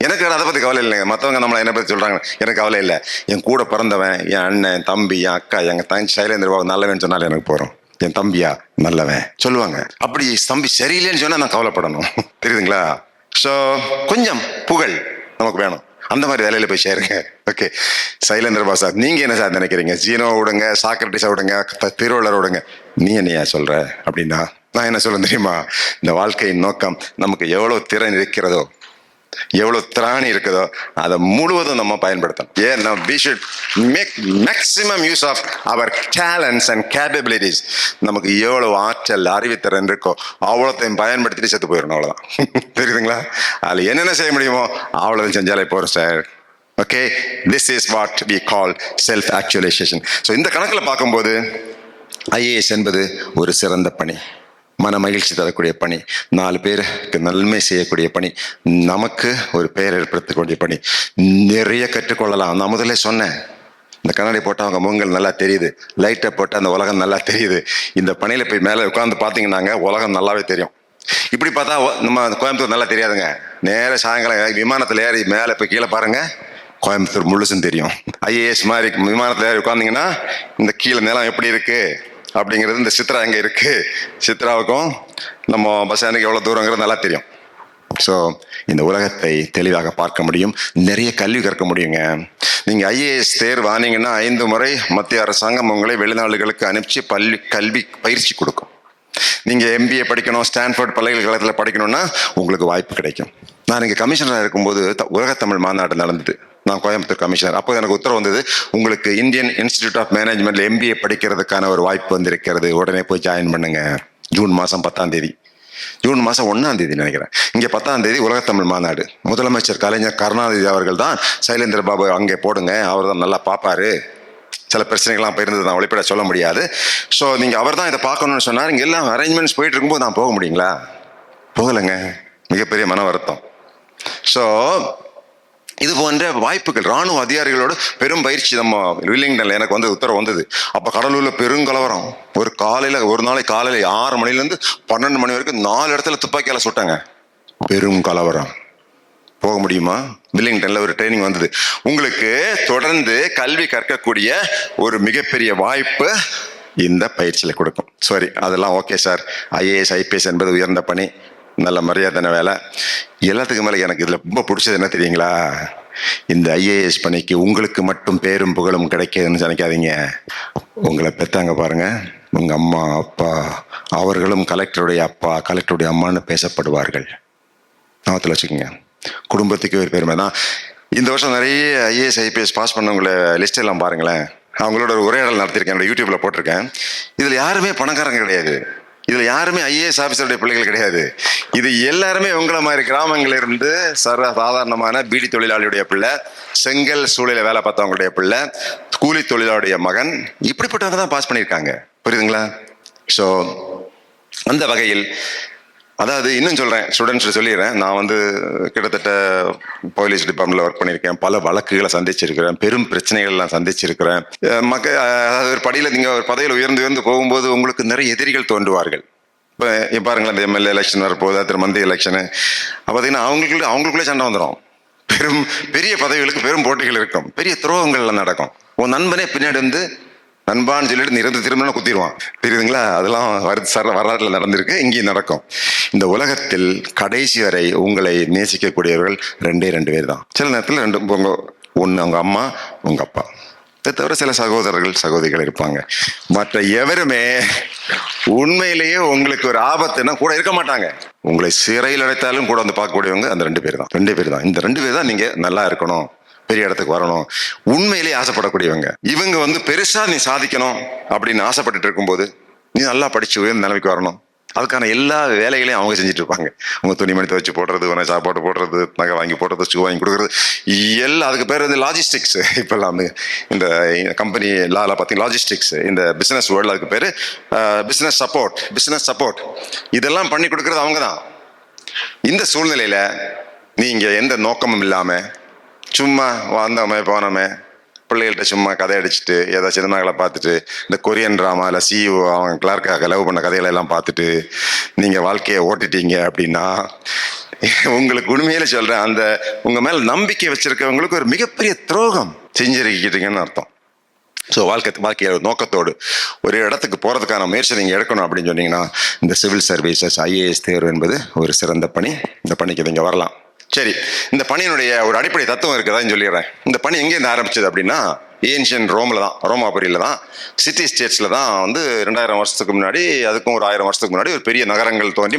எனக்கு அதை பத்தி கவலை இல்லைங்க, மற்றவங்க நம்மளை என்ன பத்தி சொல்றாங்க எனக்கு கவலை இல்லை. என் கூட பிறந்தவன், என் அண்ணன், தம்பி, என் அக்கா, எங்க தங்கச்சி சைலேந்திர பாபு நல்லவன் சொன்னாலும் எனக்கு போறோம். என் தம்பியா நல்லவன் சொல்லுவாங்க. அப்படி தம்பி சரியில்லைன்னு சொன்னா நான் கவலைப்படணும், தெரியுதுங்களா? ஸோ கொஞ்சம் புகழ் நமக்கு வேணும். அந்த மாதிரி வேலையில போய் சேருங்க. ஓகே, சைலேந்திர பாபு சார், நீங்க என்ன சார் நினைக்கிறீங்க? ஜீனோ விடுங்க, சாக்ரட்டிஸை விடுங்க, திருவள்ளுவர் விடுங்க, நீ என்னையா சொல்ற அப்படின்னா நான் என்ன சொல்ல தெரியுமா? இந்த வாழ்க்கையின் நோக்கம் நமக்கு எவ்வளவு திறன் இருக்கிறதோ, எவ்வளவு திராணி இருக்குதோ, அதை முழுவதும் நம்ம பயன்படுத்தணும். ஏன்னா we should make maximum use of our talents and capabilities. நமக்கு எவ்வளவு ஆற்றல், அறிவுத்திறன் இருக்கோ அவ்வளோத்தையும் பயன்படுத்திட்டு செத்து போயிடணும், அவ்வளோதான். தெரியுதுங்களா? அதில் என்னென்ன செய்ய முடியுமோ அவ்வளோதையும் செஞ்சாலே போகிறோம் sir. Okay, this is what we call self actualization. So இந்த கணக்கில் பார்க்கும்போது ஐஏஎஸ் என்பது ஒரு சிறந்த பணி, மன மகிழ்ச்சி தரக்கூடிய பணி, 4 பேருக்கு நன்மை செய்யக்கூடிய பணி, நமக்கு ஒரு பெயர் ஏற்படுத்தக்கூடிய பணி, நிறைய கற்றுக்கொள்ளலாம். நான் முதல்ல சொன்னேன், இந்த கண்ணாடி போட்டால் அவங்க முகங்கள் நல்லா தெரியுது, லைட்டை போட்டால் அந்த உலகம் நல்லா தெரியுது. இந்த பணியில் போய் மேலே உட்காந்து பார்த்தீங்கன்னாங்க உலகம் நல்லாவே தெரியும். இப்படி பார்த்தா நம்ம கோயம்புத்தூர் நல்லா தெரியாதுங்க. நேர சாயங்காலம் விமானத்தில் ஏறி மேலே போய் கீழே பாருங்க, கோயம்புத்தூர் முழுசும் தெரியும். ஐஏஎஸ் மாதிரி விமானத்தில் ஏறி உட்காந்திங்கன்னா இந்த கீழே நிலம் எப்படி இருக்கு அப்படிங்கிறது, இந்த சித்ரா எங்கே இருக்கு, சித்ராவுக்கும் நம்ம பஸ் ஸ்டாண்டுக்கு எவ்வளோ தூரங்கிறது நல்லா தெரியும். ஸோ இந்த உலகத்தை தெளிவாக பார்க்க முடியும், நிறைய கல்வி கற்க முடியுங்க. நீங்கள் ஐஏஎஸ் தேர்வு ஆனீங்கன்னா 5 முறை மத்திய அரசாங்கம் உங்களை வெளிநாடுகளுக்கு அனுப்பிச்சு கல்வி பயிற்சி கொடுக்கும். நீங்கள் MBA படிக்கணும், ஸ்டான்ஃபோர்ட் பல்கலைக்கழகத்தில் படிக்கணும்னா உங்களுக்கு வாய்ப்பு கிடைக்கும். நான் இங்கே கமிஷனராக இருக்கும்போது உலகத்தமிழ் மாநாடு நடந்தது. நான் கோயம்புத்தூர் கமிஷனர். அப்போ எனக்கு உத்தரவு வந்தது, உங்களுக்கு இந்தியன் இன்ஸ்டிடியூட் ஆஃப் மேனேஜ்மெண்ட்ல MBA படிக்கிறதுக்கான ஒரு வாய்ப்பு வந்திருக்கிறது, உடனே போய் ஜாயின் பண்ணுங்க. ஜூன் மாதம் 10ஆம் தேதி, ஜூன் மாதம் 1ஆம் தேதி நினைக்கிறேன். இங்கே 10ஆம் தேதி உலகத்தமிழ் மாநாடு. முதலமைச்சர் கலைஞர் கருணாநிதி அவர்கள் தான் சைலேந்திர பாபு அங்கே போடுங்க, அவர் தான் நல்லா பார்ப்பாரு. சில பிரச்சனைகள்லாம் போயிருந்தது, நான் வெளிப்பட சொல்ல முடியாது. ஸோ நீங்கள் அவர் தான் இதை பார்க்கணும்னு சொன்னார். இங்கே எல்லாம் அரேஞ்ச்மெண்ட்ஸ் போயிட்டு இருக்கும்போது நான் போக முடியுங்களா? போகலைங்க, மிகப்பெரிய மன வருத்தம். ஸோ இது போன்ற வாய்ப்புகள், ராணுவ அதிகாரிகளோட பெரும் பயிற்சி. நம்ம வில்லிங்டன்ல எனக்கு வந்து உத்தரவு வந்தது. அப்போ கடலூர்ல பெருங்கலவரம். ஒரு நாளைக்கு காலையில் 6 மணிலேருந்து 12 மணி வரைக்கும் 4 இடத்துல துப்பாக்கியால சுட்டாங்க. பெரும் கலவரம். போக முடியுமா? வில்லிங்டன்ல ஒரு ட்ரைனிங் வந்தது. உங்களுக்கு தொடர்ந்து கல்வி கற்கக்கூடிய ஒரு மிகப்பெரிய வாய்ப்பு இந்த பயிற்சியில் கொடுக்கும். சரி, அதெல்லாம் ஓகே சார். ஐஏஎஸ் ஐபிஎஸ் என்பது உயர்ந்த பணி, நல்ல மரியாதையான வேலை. எல்லாத்துக்கும் மேலே எனக்கு இதில் ரொம்ப பிடிச்சது என்ன தெரியுங்களா? இந்த ஐஏஎஸ் பணிக்கு உங்களுக்கு மட்டும் பேரும் புகழும் கிடைக்குதுன்னு நினைக்காதீங்க. உங்களை பெற்றாங்க பாருங்க, உங்கள் அம்மா அப்பா, அவர்களும் கலெக்டருடைய அப்பா கலெக்டருடைய அம்மான்னு பேசப்படுவார்கள். ஞாபகத்தில் வச்சுக்கோங்க. குடும்பத்துக்கு ஒரு பெருமை தான். இந்த வருஷம் நிறைய ஐஏஎஸ் ஐபிஎஸ் பாஸ் பண்ணவங்களை லிஸ்ட் எல்லாம் பாருங்களேன். அவங்களோட ஒரு உரையாடல் நடத்திருக்கேன், என்னோட யூடியூப்ல போட்டிருக்கேன். இதில் யாருமே பணக்காரங்க கிடையாது, இதில் யாருமே ஐஏஎஸ் ஆஃபீஸருடைய பிள்ளைகள் கிடையாது. இது எல்லாருமே உங்களை மாதிரி கிராமங்களில் இருந்து சாதாரணமான பீடி தொழிலாளியுடைய பிள்ளை, செங்கல் சூழலில் வேலை பார்த்தவங்களுடைய பிள்ளை, கூலி தொழிலாளியுடைய மகன், இப்படிப்பட்டவங்க தான் பாஸ் பண்ணியிருக்காங்க. புரியுதுங்களா? ஸோ அந்த வகையில், அதாவது இன்னும் சொல்கிறேன், ஸ்டூடெண்ட்ஸ் சொல்லிடுறேன். நான் கிட்டத்தட்ட போலீஸ் டிபார்ட்மெண்ட்டில் ஒர்க் பண்ணியிருக்கேன், பல வழக்குகளை சந்திச்சிருக்கிறேன், பெரும் பிரச்சனைகள்லாம் சந்திச்சிருக்கிறேன். அதாவது ஒரு படியில் நீங்கள் ஒரு பதவியில் உயர்ந்து போகும்போது உங்களுக்கு நிறைய எதிரிகள் தோன்றுவார்கள். இப்போ பாருங்களேன், இந்த எம்எல்ஏ எலெக்ஷன் வரப்போகுது, திரு மந்திரி எலெக்ஷனு, பார்த்தீங்கன்னா அவங்களுக்குள்ளே சண்டை வந்துடும். பெரிய பதவிகளுக்கு பெரும் போட்டிகள் இருக்கும், பெரிய துரோகங்கள்லாம் நடக்கும். உன் நண்பனே பின்னாடி நண்பான்னு சொல்லிட்டு இருந்து திரும்ப குத்திடுவான். தெரியுதுங்களா? அதெல்லாம் வரலாற்றில் நடந்திருக்கு, இங்கேயும் நடக்கும். இந்த உலகத்தில் கடைசி வரை உங்களை நேசிக்கக்கூடியவர்கள் 2 பேர் தான். சில நேரத்தில் ஒன்று அவங்க அம்மா, உங்க அப்பா. இதை தவிர சில சகோதரர்கள் சகோதரிகள் இருப்பாங்க. மற்ற எவருமே உண்மையிலேயே உங்களுக்கு ஒரு ஆபத்துன்னா கூட இருக்க மாட்டாங்க. உங்களை சிறையில் அடைத்தாலும் கூட பார்க்கக்கூடியவங்க அந்த 2 பேர் தான். 2 பேர் தான். இந்த 2 பேர் தான் நீங்க நல்லா இருக்கணும், பெரிய இடத்துக்கு வரணும், உண்மையிலேயே ஆசைப்படக்கூடியவங்க. இவங்க பெருசா நீ சாதிக்கணும் அப்படின்னு ஆசைப்பட்டுட்டு இருக்கும்போது, நீ நல்லா படிச்சு உயர்ந்த நிலைமைக்கு வரணும், அதுக்கான எல்லா வேலைகளையும் அவங்க செஞ்சுட்டு இருப்பாங்க. உங்க துணிமணி துவைச்சு போடுறது, உன சாப்பாடு போடுறது, நகை வாங்கி போடுறது, ஷூ வாங்கி கொடுக்குறது, எல்லாம் அதுக்கு பேர் லாஜிஸ்டிக்ஸ். இப்பெல்லாம் இந்த கம்பெனி லால பார்த்தீங்கன்னா லாஜிஸ்டிக்ஸ், இந்த பிசினஸ் வேர்ல்டு அதுக்கு பேர் பிசினஸ் சப்போர்ட். இதெல்லாம் பண்ணி கொடுக்கறது அவங்க தான். இந்த சூழ்நிலையில நீங்க எந்த நோக்கமும் இல்லாம சும்மா வந்தோமே போனோமே, பிள்ளைகள்கிட்ட சும்மா கதை அடிச்சுட்டு ஏதாவது சினிமாக்களை பார்த்துட்டு, இந்த கொரியன் ட்ராமா இல்லை சிஇஓ அவங்க கிளார்க்காக லவ் பண்ண கதைகளை எல்லாம் பார்த்துட்டு நீங்கள் வாழ்க்கையை ஓட்டிட்டீங்க அப்படின்னா, உங்களுக்கு உண்மையில சொல்கிறேன், அந்த உங்கள் மேலே நம்பிக்கை வச்சிருக்கவங்களுக்கு ஒரு மிகப்பெரிய துரோகம் செஞ்சிருக்கீங்கன்னு அர்த்தம். ஸோ வாழ்க்கையை நோக்கத்தோடு ஒரு இடத்துக்கு போகிறதுக்கான முயற்சி நீங்கள் எடுக்கணும் அப்படின்னு சொன்னீங்கன்னா, இந்த சிவில் சர்வீசஸ் ஐஏஎஸ் தேர்வு என்பது ஒரு சிறந்த பணி. இந்த பணிக்கு நீங்கள் வரலாம். சரி, இந்த பணியினுடைய ஒரு அடிப்படை தத்துவம் இருக்குதான்னு சொல்லிடுறேன். இந்த பணி எங்கேருந்து ஆரம்பிச்சது அப்படின்னா, ஏன்ஷியன் ரோமாபுரியில் தான், சிட்டி ஸ்டேட்ஸில் தான் 2000 வருஷத்துக்கு முன்னாடி, அதுக்கும் ஒரு 1000 வருஷத்துக்கு முன்னாடி ஒரு பெரிய நகரங்கள் தோன்றி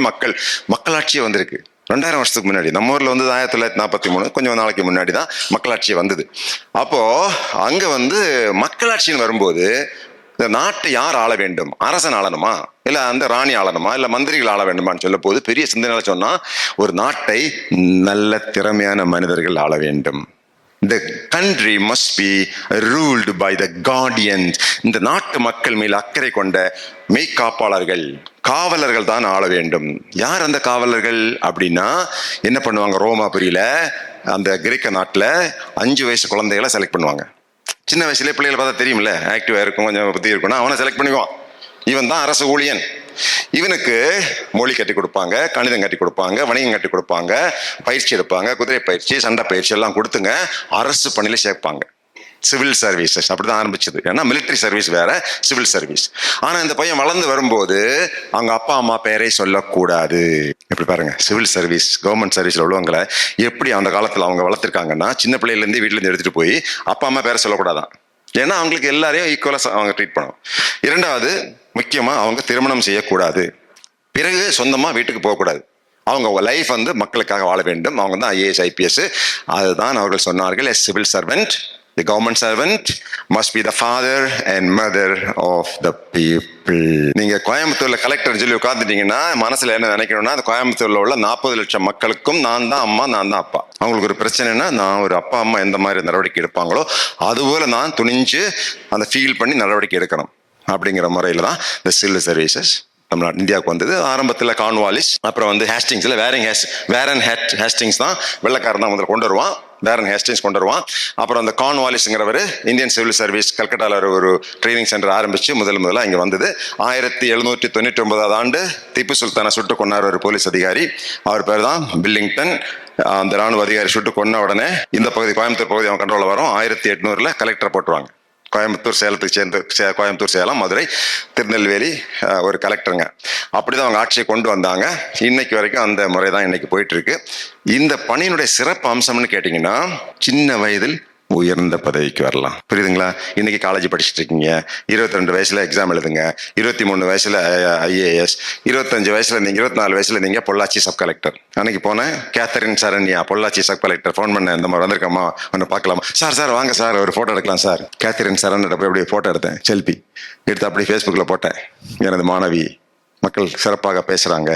மக்களாட்சியே வந்திருக்கு. 2000 வருஷத்துக்கு முன்னாடி. நம்ம ஊரில் 1943, கொஞ்சம் நாளைக்கு முன்னாடி தான் மக்களாட்சியே வந்தது. அப்போது அங்கே மக்களாட்சின்னு வரும்போது, இந்த நாட்டை யார் ஆள வேண்டும்? அரசன் ஆளணுமா, இல்லை அந்த ராணி ஆளணுமா, இல்லை மந்திரிகள் ஆள வேண்டுமான்னு சொல்ல போது பெரிய சிந்தனையில சொன்னா, ஒரு நாட்டை நல்ல திறமையான மனிதர்கள் ஆள வேண்டும். The country must be ruled by the guardians. இந்த நாட்டு மக்கள் மேல் அக்கறை கொண்ட மெய்காப்பாளர்கள், காவலர்கள் தான் ஆள வேண்டும். யார் அந்த காவலர்கள் அப்படின்னா, என்ன பண்ணுவாங்க, ரோமாபுரியில அந்த கிரேக்க நாட்டில் 5 வயசு குழந்தைகளை செலக்ட் பண்ணுவாங்க. சின்ன வயசுலேயே பிள்ளைகளை பார்த்தா தெரியுமில்ல, ஆக்டிவாக இருக்கும், கொஞ்சம் புத்தி இருக்குன்னா அவனை செலக்ட் பண்ணிக்குவான். இவன் தான் அரசு ஊழியன். இவனுக்கு மொழி கட்டி கொடுப்பாங்க, கணிதம் கட்டி கொடுப்பாங்க, வணிகம் கட்டி கொடுப்பாங்க, பயிற்சி எடுப்பாங்க, குதிரை பயிற்சி, சண்டை பயிற்சி எல்லாம் கொடுத்துங்க அரசு பணியில சேர்ப்பாங்க. சிவில் சர்வீசஸ் அப்படிதான் ஆரம்பிச்சது. ஏன்னா மிலிட்டரி சர்வீஸ் வேற, சிவில் சர்வீஸ். ஆனா இந்த பையன் வளர்ந்து வரும்போது அவங்க அப்பா அம்மா பேரை சொல்லக்கூடாது. எப்படி பாருங்க, சிவில் சர்வீஸ் கவர்மெண்ட் சர்வீஸ்ல உள்ளவங்களை எப்படி அந்த காலத்துல அவங்க வளர்த்திருக்காங்கன்னா, சின்ன பிள்ளையில இருந்து வீட்டுல இருந்து எடுத்துட்டு போய் அப்பா அம்மா பேரை சொல்லக்கூடாதான். ஏன்னா அவங்களுக்கு எல்லாரையும் ஈக்குவலா அவங்க ட்ரீட் பண்ணும். 2வது முக்கியமா, அவங்க திருமணம் செய்யக்கூடாது. பிறகு சொந்தமா வீட்டுக்கு போகக்கூடாது. அவங்க லைஃப் மக்களுக்காக வாழ வேண்டும். அவங்க தான் ஐஏஎஸ் ஐபிஎஸ். அதுதான் அவர்கள் சொன்னார்கள், a civil servant, the government servant must be the father and mother of the people. நீங்க கோயம்புத்தூர்ல கலெக்டர் சொல்லி உட்காந்துட்டீங்கன்னா மனசுல என்ன நினைக்கணும்னா, அந்த கோயம்புத்தூர்ல உள்ள 40 லட்சம் மக்களுக்கும் நான் தான் அம்மா, நான் தான் அப்பா. அவங்களுக்கு ஒரு பிரச்சனைனா, நான் ஒரு அப்பா அம்மா எந்த மாதிரி நடவடிக்கை எடுப்பாங்களோ அதுபோல நான் துணிஞ்சு அந்த ஃபீல் பண்ணி நடவடிக்கை எடுக்கணும். அப்படிங்கிற முறையில தான் இந்த சிவில் சர்வீசஸ் தமிழ்நாடு இந்தியாவுக்கு வந்தது. ஆரம்பத்தில் கார்ன்வாலிஸ், அப்புறம் ஹேஸ்டிங்ஸ்ல வேரன் ஹேஸ்டிங்ஸ் தான் வெள்ளக்காரன் தான் கொண்டு வருவான். வேரன் ஹேஸ்டிங்ஸ் கொண்டு வருவான். அப்புறம் அந்த கார்ன்வாலிஸ்ங்கிறவர் இந்தியன் சிவில் சர்வீஸ் கல்கட்டாவில் ஒரு ட்ரைனிங் சென்டர் ஆரம்பிச்சு முதல்ல இங்கே வந்தது. 1799 ஆண்டு திப்பு சுல்தானை சுட்டு கொண்டார் ஒரு போலீஸ் அதிகாரி. அவர் பேர் தான் பில்லிங்டன். அந்த ராணுவ அதிகாரி சுட்டு கொன்ன உடனே இந்த பகுதி, கோயம்புத்தூர் பகுதி அவன் கண்ட்ரோலில் வரும். 1800 கலெக்டர் போட்டுருவாங்க. கோயம்புத்தூர், சேலத்துக்கு சேர்ந்து கோயம்புத்தூர், சேலம், மதுரை, திருநெல்வேலி ஒரு கலெக்டருங்க. அப்படிதான் அவங்க ஆட்சியை கொண்டு வந்தாங்க. இன்னைக்கு வரைக்கும் அந்த முறை தான் இன்னைக்கு போயிட்டு இருக்கு. இந்த பணியினுடைய சிறப்பு அம்சம்னு கேட்டீங்கன்னா, சின்ன வயதில் உயர்ந்த பதவிக்கு வரலாம். புரியுதுங்களா? இன்னைக்கு காலேஜ் படிச்சுட்டு இருக்கீங்க, 22 வயசுல எக்ஸாம் எழுதுங்க, 23 வயசுல IAS, 25 வயசுல நீங்க 24 வயசுல நீங்க பொள்ளாச்சி சப் கலெக்டர். அன்னைக்கு போனேன், Catherine Saranya Pollachi sub collector, phone பண்ண இந்த மாதிரி வந்திருக்கம்மா, ஒன்று பார்க்கலாமா சார்? வாங்க சார், ஒரு போட்டோ எடுக்கலாம் சார். கேத்தரின் சரண்யா போய் அப்படியே போட்டோ எடுத்தேன், செல்ஃபி எடுத்து அப்படி ஃபேஸ்புக்கில் போட்டேன். எனது மாணவி, மக்கள் சிறப்பாக பேசுறாங்க,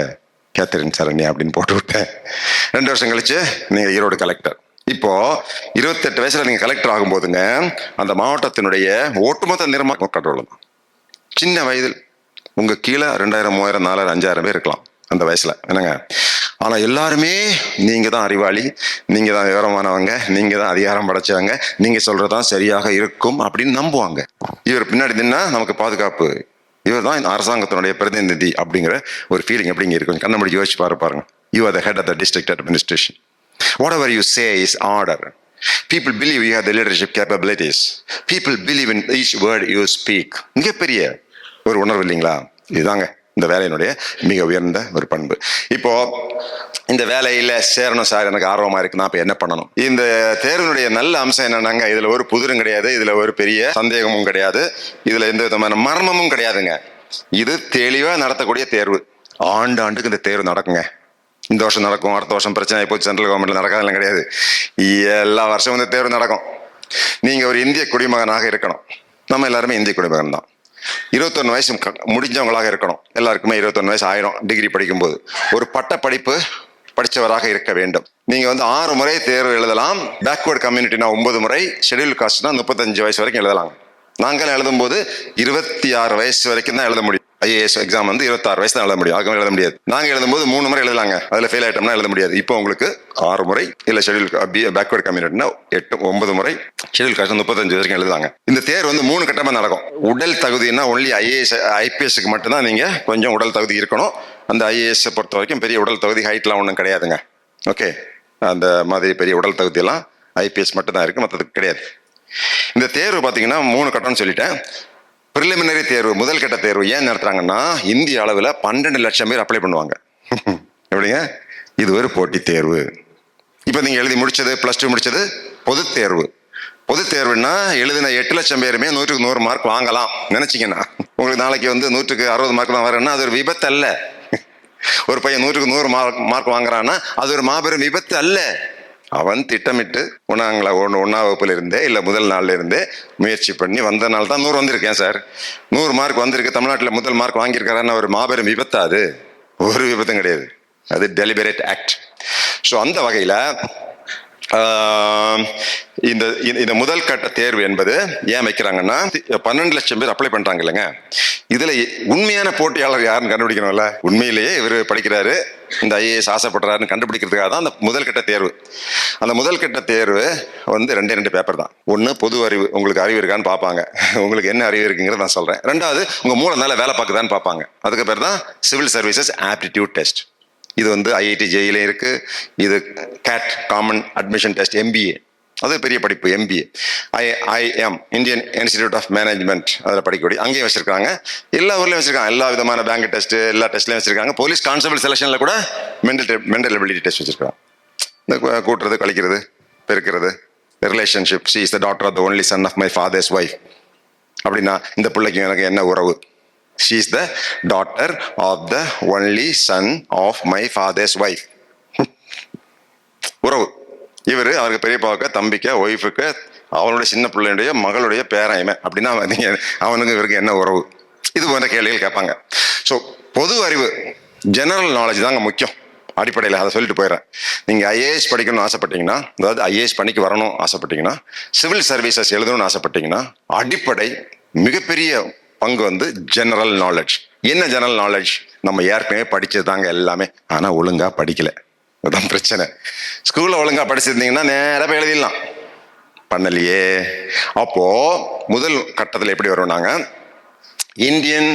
கேத்தரின் சரண்யா அப்படின்னு போட்டு விட்டேன். 2 வருஷம் கழிச்சு நீங்க ஈரோடு கலெக்டர். இப்போ 28 வயசுல நீங்க கலெக்டர் ஆகும் போதுங்க, அந்த மாவட்டத்தினுடைய ஒட்டுமொத்த நிர்வாக கண்ட்ரோல் தான். சின்ன வயதில் உங்க கீழே 2000, 3000, 4000, 5000 பேர் இருக்கலாம் அந்த வயசுல, என்னங்க. ஆனா எல்லாருமே நீங்க தான் அறிவாளி, நீங்க தான் விவரமானவங்க, நீங்க தான் அதிகாரம் படைச்சவங்க, நீங்க சொல்றதான் சரியாக இருக்கும் அப்படின்னு நம்புவாங்க. இவர் பின்னாடி நின்னா நமக்கு பாதுகாப்பு, இவர் தான் அரசாங்கத்தினுடைய பிரதிநிதி அப்படிங்கிற ஒரு ஃபீலிங் எப்படிங்க இருக்கும்? கண்ண முடிச்சு யோசிச்சு பாருங்க. You are the head of the district administration. Whatever you say is order. People believe you have the leadership capabilities. People believe in each word you speak. மிகப்பெரிய ஒரு உணர்வு இல்லைங்களா? இதுதாங்க இந்த வேலையினுடைய மிக உயர்ந்த ஒரு பண்பு. இப்போ இந்த வேலையில சேரணும் சார், எனக்கு ஆர்வமா இருக்கு, நான் இப்ப என்ன பண்ணணும்? இந்த தேர்வினுடைய நல்ல அம்சம் என்னன்னாங்க, இதுல ஒரு புதிரும் கிடையாது, இதுல ஒரு பெரிய சந்தேகமும் கிடையாது, இதுல எந்த விதமான மர்மமும் கிடையாதுங்க. இது தெளிவா நடத்தக்கூடிய தேர்வு. ஆண்டுக்கு இந்த தேர்வு நடக்குங்க. இந்த வருஷம் நடக்கும், அடுத்த வருஷம் பிரச்சனை போச்சு, சென்ட்ரல் கவர்மெண்ட்ல நடக்காதெல்லாம் கிடையாது. எல்லா வருஷமும் இந்த தேர்வு நடக்கும். நீங்க ஒரு இந்திய குடிமகனாக இருக்கணும். நம்ம எல்லாருமே இந்திய குடிமகன் தான். 21 வயசு முடிஞ்சவங்களாக இருக்கணும். எல்லாருக்குமே 21 வயசு ஆயிரும் டிகிரி படிக்கும்போது. ஒரு பட்ட படிப்பு படித்தவராக இருக்க வேண்டும். நீங்க 6 முறை தேர்வு எழுதலாம். பேக்வர்டு கம்யூனிட்டினா 9 முறை, ஷெட்யூல் காஸ்ட்னா 35 வயசு வரைக்கும் எழுதலாம். நாங்கள் எழுதும் போது 26 வயசு வரைக்கும் தான் எழுத முடியும். IAS எக்ஸாம் 26 வயசு தான் எழுத முடியும், அதுக்கு எழுத முடியாது. நாங்கள் எழுதும்போது 3 முறை எழுதலாங்க, அதில் ஃபெயில் ஆயிட்டோம்னா எழுத முடியாது. இப்போ உங்களுக்கு 6 முறை, இல்லை ஷெட்யூல் பேக்வர்ட் கம்யூனிட்டினா 9 முறை, ஷெட்யூல் காஸ்ட் 35 வரைக்கும் எழுதுவாங்க. இந்த தேர்வு 3 கட்டமாக நடக்கும். உடல் தகுதினா ஒன்லி IPSக்கு மட்டும்தான் நீங்க கொஞ்சம் உடல் தகுதி இருக்கணும். அந்த IAS பொறுத்த வரைக்கும் பெரிய உடல் தகுதி, ஹைட்லாம் ஒன்றும் கிடையாதுங்க. ஓகே, அந்த மாதிரி பெரிய உடல் தகுதியெல்லாம் IPS மட்டும்தான் இருக்கு, மற்றதுக்கு கிடையாது. இந்த தேர்வு பார்த்தீங்கன்னா 3 கட்டம்னு சொல்லிட்டேன். பிரிலிமினரி தேர்வு, முதல் கட்ட தேர்வு ஏன் நடத்துறாங்கன்னா, இந்திய அளவில் 12 லட்சம் பேர் அப்ளை பண்ணுவாங்க. எப்படிங்க? இது ஒரு போட்டி தேர்வு. இப்போ நீங்க எழுதி முடிச்சது, +2 முடிச்சது பொது தேர்வு. பொது தேர்வுன்னா எழுதின 8 லட்சம் பேருமே 100க்கு 100 மார்க் வாங்கலாம் நினைச்சீங்கன்னா, உங்களுக்கு நாளைக்கு 100க்கு 60 மார்க் தான் வரேன்னா அது ஒரு விபத்து அல்ல. ஒரு பையன் 100க்கு 100 மார்க் வாங்குறான்னா அது ஒரு மாபெரும் விபத்து அல்ல. அவன் திட்டமிட்டு 1ஆம் வகுப்புல இருந்தே இல்லை முதல் நாள்ல இருந்தே முயற்சி பண்ணி வந்தனால தான் 100 வந்திருக்கேன் சார். 100 மார்க் வந்திருக்கு, தமிழ்நாட்டில் முதல் மார்க் வாங்கியிருக்காருன்னு ஒரு மாபெரும் விபத்தா? அது ஒரு விபத்தும் கிடையாது, அது டெலிபரேட் ஆக்ட். ஸோ அந்த வகையில இந்த முதல் கட்ட தேர்வு என்பது ஏன் வைக்கிறாங்கன்னா, 12 லட்சம் பேர் அப்ளை பண்றாங்க இல்லைங்க. இதுல உண்மையான போட்டியாளர் யாருன்னு கண்டுபிடிக்கணும்ல. உண்மையிலேயே இவர் படிக்கிறாரு, இந்த IAS ஆசைப்படுறாருன்னு கண்டுபிடிக்கிறதுக்காக தான் அந்த முதல் கட்ட தேர்வு. அந்த முதல் கட்ட தேர்வு 2 பேப்பர் தான். ஒன்று பொது அறிவு, உங்களுக்கு அறிவு இருக்கான்னு பார்ப்பாங்க, உங்களுக்கு என்ன அறிவு இருக்குங்கிறத நான் சொல்றேன். 2வது உங்க மூளை நல்லா வேலை பார்க்குதான்னு பார்ப்பாங்க. அதுக்கு பேர் தான் சிவில் சர்வீசஸ் ஆப்டிடியூட் டெஸ்ட். இது IIT JEE இருக்கு. இது CAT common admission test, MBA, அது பெரிய படிப்பு. MBA IIM Indian institute of management, அதில் படிக்கக்கூடிய அங்கேயும் வச்சிருக்காங்க. எல்லா ஊர்லயும் வச்சிருக்காங்க. எல்லா விதமான பேங்க் டெஸ்ட், எல்லா டெஸ்ட்லையும் வச்சிருக்காங்க. போலீஸ் கான்ஸ்டபிள் செலக்ஷன்ல கூட மென்டல் எபிலிட்டி டெஸ்ட் வச்சிருக்காங்க. இந்த கூட்டுறது, கழிக்கிறது, பெருக்கிறது, relationship. She is the daughter of the only son of my father's wife. அப்படின்னா இந்த பிள்ளைக்கு எனக்கு என்ன உறவு? She is the daughter of the only son of my father's wife. உறவு. இவர் அவருக்கு பெரியப்பாவுக்கு, தம்பிக்கு, ஒய்ஃபுக்கு, அவனுடைய சின்ன பிள்ளையுடைய மகளுடைய பேரன் அப்படின்னா அவனுக்கு இவருக்கு என்ன உறவு? இது போன்ற கேள்விகள் கேட்பாங்க. ஸோ பொது அறிவு, ஜெனரல் நாலேஜ் தாங்க முக்கியம். அடிப்படையில் அதை சொல்லிட்டு போயிடுறேன். நீங்க IAS படிக்கணும்னு ஆசைப்பட்டீங்கன்னா, அதாவது IAS பண்ணிக்கு வரணும் ஆசைப்பட்டீங்கன்னா, சிவில் சர்வீசஸ் எழுதணும்னு ஆசைப்பட்டீங்கன்னா, அடிப்படை மிகப்பெரிய பங்கு ஜெனரல் நாலேஜ். என்ன ஜெனரல் நாலேஜ்? நம்ம ஏற்கனவே படிச்சது தாங்க எல்லாமே, ஆனா ஒழுங்கா படிக்கல, அதுதான் பிரச்சனை. ஸ்கூல்ல ஒழுங்கா படிச்சிருந்தீங்கன்னா நேரா போய் எழுதிடலாம், பண்ணலையே. அப்போ முதல் கட்டத்தில் எப்படி வருவோம் நாங்க, இந்தியன்